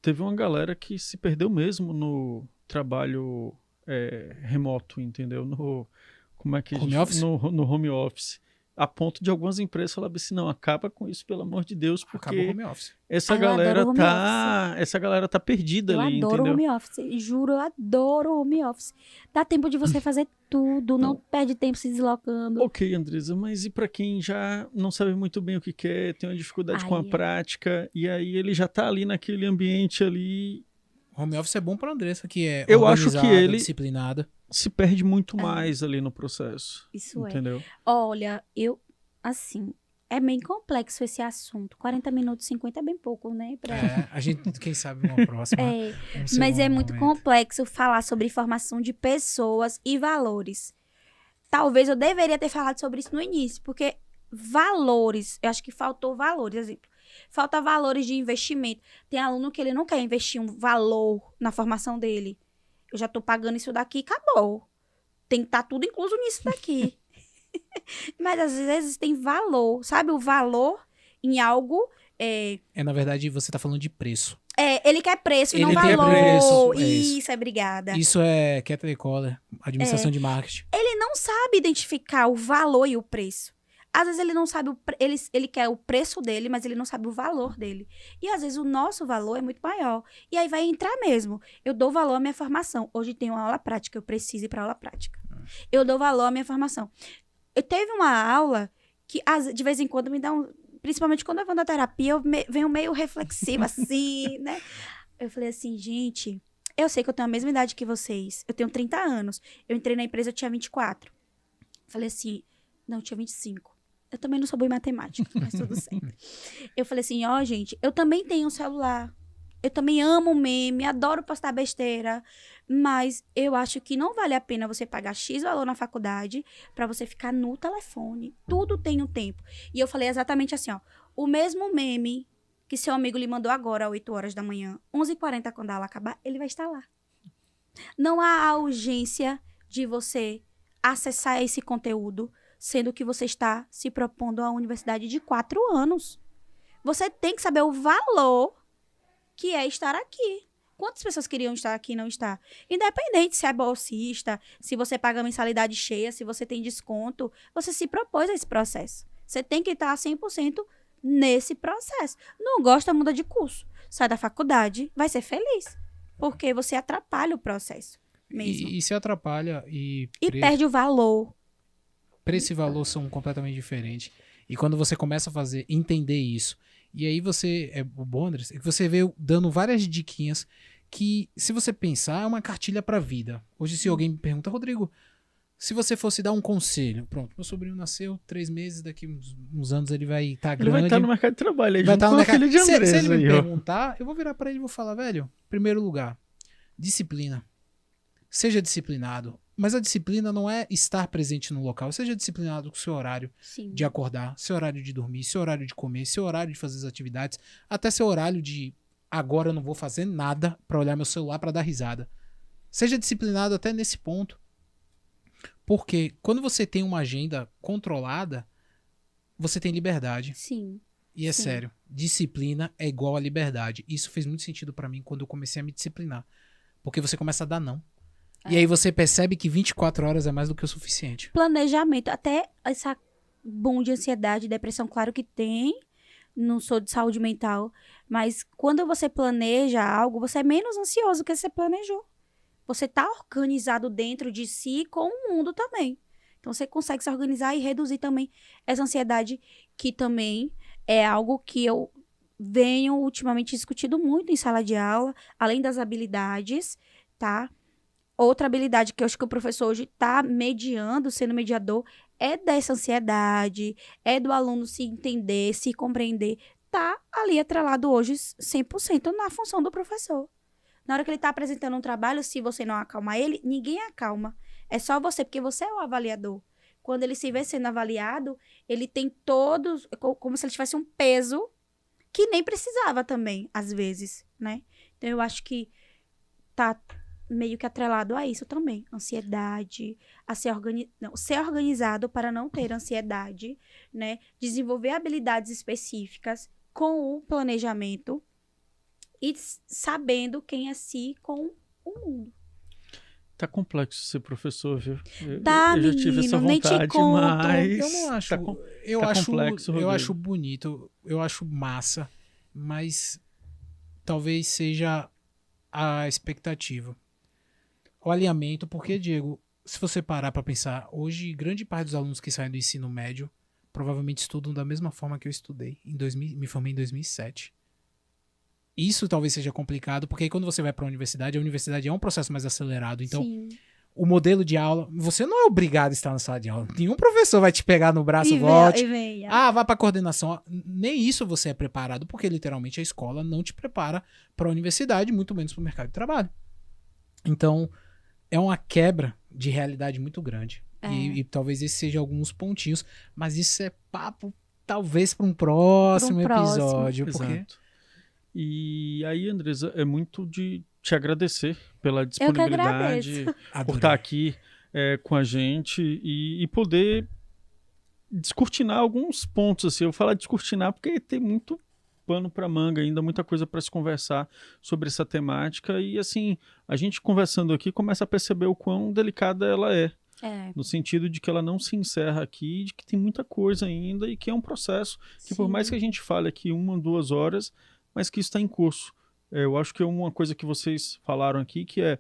teve uma galera que se perdeu mesmo no trabalho remoto, entendeu? Como é que home office? No home office. a ponto de algumas empresas falarem assim, não, acaba com isso, pelo amor de Deus, Acaba o porque home office. essa galera tá perdida ali, Eu adoro entendeu? home office, juro, eu adoro home office. Dá tempo de você fazer tudo, não perde tempo se deslocando. Ok, Andresa, mas e para quem já não sabe muito bem o que quer, tem uma dificuldade com a prática, e aí ele já tá ali naquele ambiente ali... Home office é bom pra Andressa, que é Eu acho que organizada, ele disciplinada. se perde muito mais ali no processo. Isso entendeu? Olha, assim, é bem complexo esse assunto. 40 minutos, 50 é bem pouco, né? A gente, quem sabe, uma próxima. Mas é muito complexo falar sobre formação de pessoas e valores. Talvez eu deveria ter falado sobre isso no início, porque valores, eu acho que faltou valores, exemplo. Falta valores de investimento. Tem aluno que ele não quer investir um valor na formação dele. Eu já tô pagando isso daqui e acabou. Tem que estar tudo incluso nisso daqui. Mas às vezes tem valor, sabe? O valor em algo na verdade, você tá falando de preço. Ele quer preço e não quer valor. preço, Isso, obrigada. Isso é Ketley Coller, administração de marketing. Ele não sabe identificar o valor e o preço. Às vezes ele não sabe, ele quer o preço dele, mas ele não sabe o valor dele. E às vezes o nosso valor é muito maior. E aí vai entrar mesmo. Eu dou valor à minha formação. Hoje tem uma aula prática, eu preciso ir para aula prática. Eu dou valor à minha formação. Eu teve uma aula que de vez em quando me dá principalmente quando eu vou na terapia, eu venho meio reflexiva assim, né? Eu falei assim, gente, eu sei que eu tenho a mesma idade que vocês. Eu tenho 30 anos. Eu entrei na empresa, eu tinha 24. Falei assim, não, eu tinha 25. Eu também não sou boa em matemática, mas tudo certo. Eu falei assim, gente, eu também tenho um celular. Eu também amo meme, adoro postar besteira. Mas eu acho que não vale a pena você pagar X valor na faculdade pra você ficar no telefone. Tudo tem um tempo. E eu falei exatamente assim, o mesmo meme que seu amigo lhe mandou agora, às 8 horas da manhã, 11h40, quando a aula acabar, ele vai estar lá. Não há a urgência de você acessar esse conteúdo, sendo que você está se propondo a uma universidade de 4 anos. Você tem que saber o valor que é estar aqui. Quantas pessoas queriam estar aqui e não estar? Independente se é bolsista, se você paga mensalidade cheia, se você tem desconto, você se propôs a esse processo. Você tem que estar 100% nesse processo. Não gosta, muda de curso. Sai da faculdade, vai ser feliz. Porque você atrapalha o processo mesmo. E se atrapalha e perde o valor. Preço e valor são completamente diferentes. E quando você começa a entender isso, e aí o bom, André, é que você veio dando várias diquinhas que, se você pensar, é uma cartilha pra vida. Hoje, se alguém me pergunta, Rodrigo, se você fosse dar um conselho, pronto, meu sobrinho nasceu 3 meses, daqui uns anos ele vai estar grande. Ele vai estar no mercado de trabalho, aí vai junto estar no com a filha de Andresa. Se ele me perguntar, eu vou virar pra ele e vou falar, velho, primeiro lugar, disciplina. Seja disciplinado. Mas a disciplina não é estar presente no local. Seja disciplinado com o seu horário de acordar, seu horário de dormir, seu horário de comer, seu horário de fazer as atividades, até seu horário de agora eu não vou fazer nada pra olhar meu celular pra dar risada. Seja disciplinado até nesse ponto. Porque quando você tem uma agenda controlada, você tem liberdade. Sim. E é sério, disciplina é igual a liberdade. Isso fez muito sentido pra mim quando eu comecei a me disciplinar. Porque você começa a dar não. E aí você percebe que 24 horas é mais do que o suficiente. Planejamento, até essa boom de ansiedade, depressão, claro que tem. Não sou de saúde mental. Mas quando você planeja algo, você é menos ansioso do que você planejou. Você tá organizado dentro de si com o mundo também. Então você consegue se organizar e reduzir também essa ansiedade, que também é algo que eu venho ultimamente discutido muito em sala de aula, além das habilidades, tá? Outra habilidade que eu acho que o professor hoje está mediando, sendo mediador, é dessa ansiedade, é do aluno se entender, se compreender. Tá ali atrelado hoje 100% na função do professor. Na hora que ele está apresentando um trabalho, se você não acalmar ele, ninguém acalma. É só você, porque você é o avaliador. Quando ele se vê sendo avaliado, ele tem todos, como se ele tivesse um peso que nem precisava também, às vezes, né? Então, eu acho que tá meio que atrelado a isso também. Ansiedade, a ser organizado para não ter ansiedade, né? Desenvolver habilidades específicas com o planejamento e sabendo quem é si com o mundo. Tá complexo ser professor, viu? Tá, eu já tive essa menino, nem te vontade, conto. mas... Eu não acho. Eu tá acho complexo, eu Rodrigo. acho bonito, eu acho massa, mas talvez seja a expectativa. O alinhamento, porque, Diego, se você parar pra pensar, hoje grande parte dos alunos que saem do ensino médio provavelmente estudam da mesma forma que eu estudei. Me formei em 2007. Isso talvez seja complicado, porque aí quando você vai pra universidade, a universidade é um processo mais acelerado. Então, Sim. o modelo de aula, você não é obrigado a estar na sala de aula. Nenhum professor vai te pegar no braço, E volte. venha. Ah, vá pra coordenação. Nem isso você é preparado, porque literalmente a escola não te prepara pra universidade, muito menos pro mercado de trabalho. Então, é uma quebra de realidade muito grande. E talvez esse seja alguns pontinhos, mas isso é papo, talvez, para um próximo episódio. Porque... Exato. E aí, Andresa, é muito de te agradecer pela Eu que disponibilidade, agradeço. por estar aqui com a gente e poder descortinar alguns pontos. Assim. Eu vou falar descortinar porque tem muito pano para manga ainda, muita coisa para se conversar sobre essa temática. E assim, a gente conversando aqui começa a perceber o quão delicada ela é. No sentido de que ela não se encerra aqui, de que tem muita coisa ainda e que é um processo que por mais que a gente fale aqui 1 ou 2 horas, mas que isso está em curso. Eu acho que é uma coisa que vocês falaram aqui, que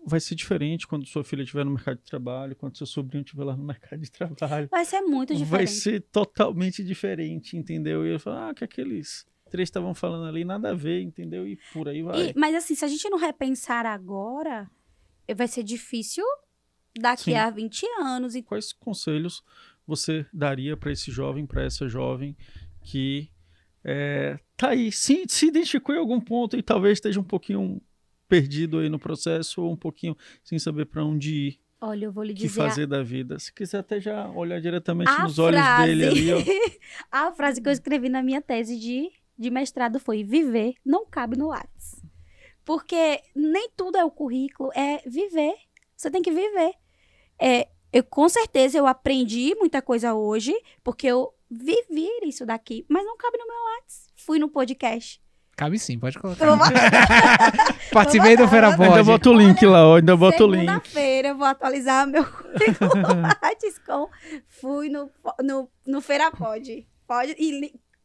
vai ser diferente quando sua filha estiver no mercado de trabalho, quando seu sobrinho estiver lá no mercado de trabalho. Vai ser muito diferente. Vai ser totalmente diferente, entendeu? E eu falo, que aqueles 3 estavam falando ali, nada a ver, entendeu? E por aí vai. Mas assim, se a gente não repensar agora, vai ser difícil daqui a 20 anos. E... Quais conselhos você daria para esse jovem, para essa jovem que tá aí, se identificou em algum ponto e talvez esteja um pouquinho perdido aí no processo ou um pouquinho sem saber para onde ir? Olha, eu vou lhe que dizer... fazer da vida? Se quiser até já olhar diretamente nos olhos dele ali, ó. A frase que eu escrevi na minha tese de mestrado foi: viver não cabe no Lattes. Porque nem tudo é o currículo, é viver. Você tem que viver. Com certeza eu aprendi muita coisa hoje, porque eu vivi isso daqui, mas não cabe no meu Lattes. Fui no podcast. Cabe sim, pode colocar. Participei do Feira Pod. Ainda bota o link lá, ó. Ainda bota o link. Segunda-feira eu vou atualizar meu currículo Lattes com... Fui no Feira Pod.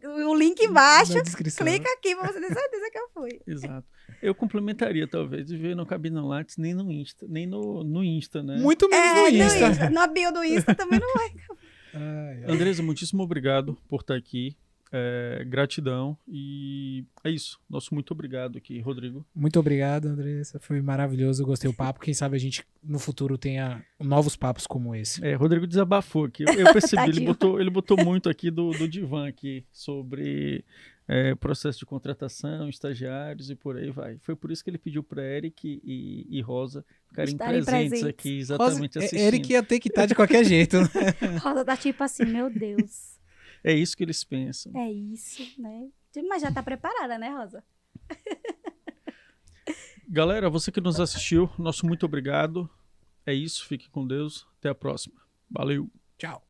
O link embaixo, clica aqui pra você ter certeza que eu fui. Exato. Eu complementaria, talvez, de ver no Cabine no Lattes, nem no Insta, nem no Insta, né? Muito menos no Insta. Na bio do Insta também não vai. Andresa, muitíssimo obrigado por estar aqui. Gratidão. E é isso. Nosso muito obrigado aqui, Rodrigo. Muito obrigado, Andressa. Foi maravilhoso. Gostei do papo. Quem sabe a gente, no futuro, tenha novos papos como esse. Rodrigo desabafou aqui. Eu percebi, ele botou muito aqui do divã aqui sobre processo de contratação, estagiários e por aí vai. Foi por isso que ele pediu para Eric e Rosa ficarem presentes aqui, exatamente Rosa, assistindo. Eric ia ter que estar de qualquer jeito. Rosa tá tipo assim, meu Deus. É isso que eles pensam. É isso, né? Mas já tá preparada, né, Rosa? Galera, você que nos assistiu, nosso muito obrigado. É isso, fique com Deus. Até a próxima. Valeu. Tchau.